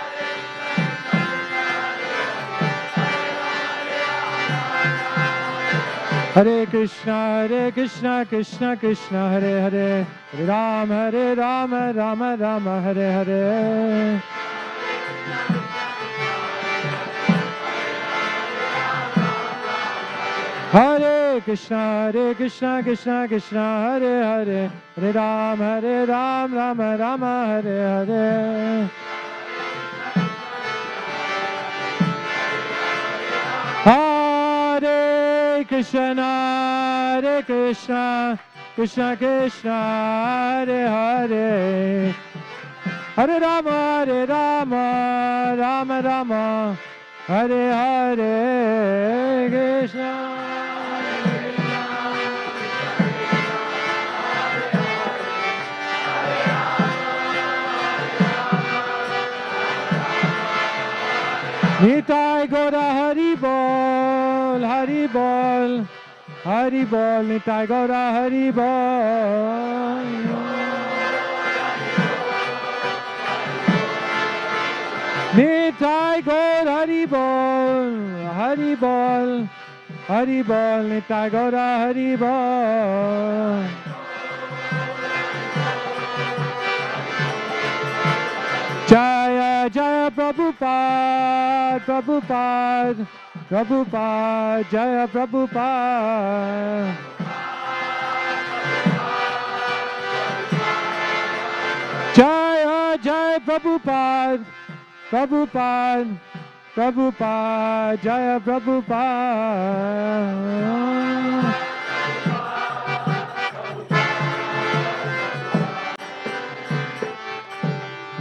[SPEAKER 1] Hare Krishna Krishna Krishna Hare Hare, Hare Ram, Rama Rama Hare Hare. Hare Krishna Krishna Krishna Hare Hare, Hare Ram, Rama Rama Hare Hare. Hare Krishna Krishna Krishna Hare Hare, Hare Rama Rama Rama Hare Hare. Krishna Nitai Gaura Hari Bol, Hari Bol, Hari Bol, Nitai Gaura Hari Bol. Nitai Gaura Hari Bol, Hari Bol, Hari Bol, Nitai Gaura Hari Bol. Jaya Jaya Prabhupada, Prabhupada, Jaya Prabhupada. Jaya Jaya Prabhupada, Prabhupada, Jaya Prabhupada.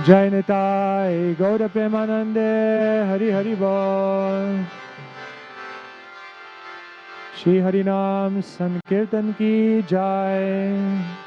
[SPEAKER 1] Jai Nitai Gaura Premanande, Hari Hari Bol. Shri Harinam Sankirtan Ki Jai.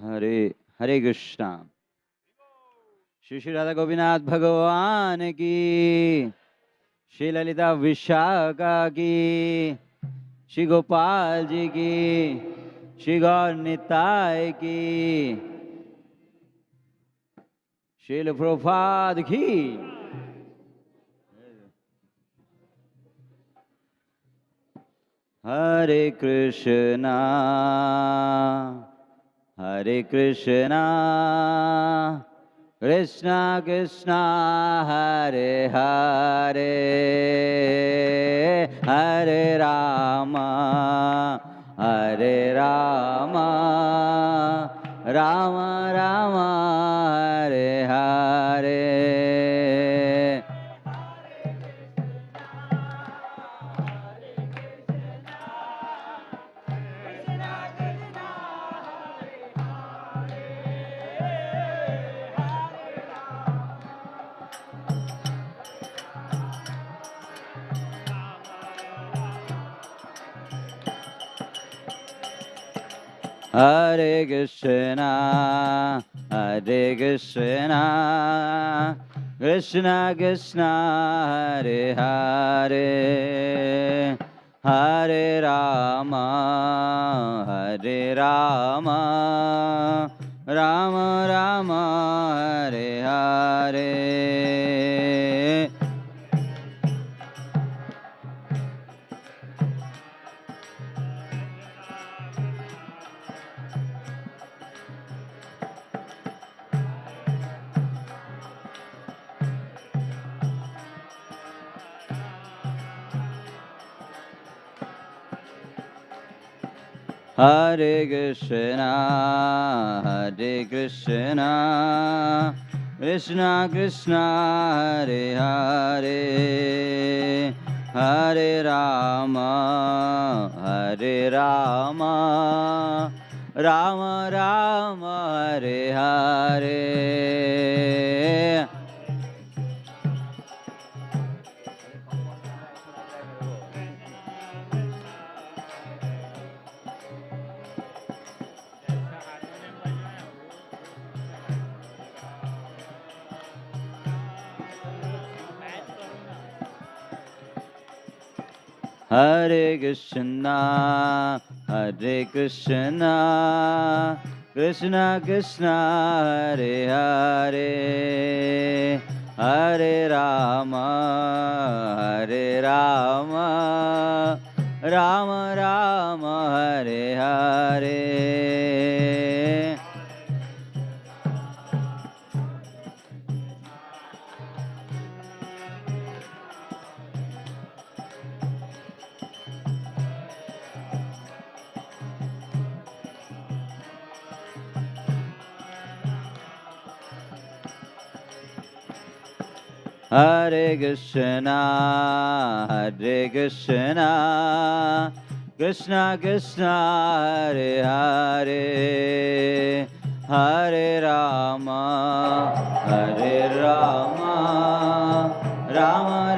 [SPEAKER 8] Hare Hare Krishna. Shri Shri Radha Gopinath Bhagavan ki, Shri Lalita Vishaka ki, Shri Gopal ji ki, Shri Gaur Nitai ki, Shri Prabhupada ki. Hare Krishna, Hare Krishna, Krishna Krishna, Hare Hare, Hare Rama, Hare Rama, Rama Rama, Hare Hare. Hare Krishna, Hare Krishna, Krishna Krishna, Hare Hare, Hare Rama, Hare Rama, Rama Rama, Hare Hare. Hare Krishna, Hare Krishna, Krishna Krishna, Hare Hare, Hare Rama, Hare Rama, Rama Rama, Hare Hare. Hare Krishna, Hare Krishna, Krishna Krishna, Hare Hare, Hare Rama, Hare Rama, Rama Rama, Hare Hare. Hare Krishna, Hare Krishna, Krishna Krishna, Hare Hare, Hare Rama, Hare Rama, Rama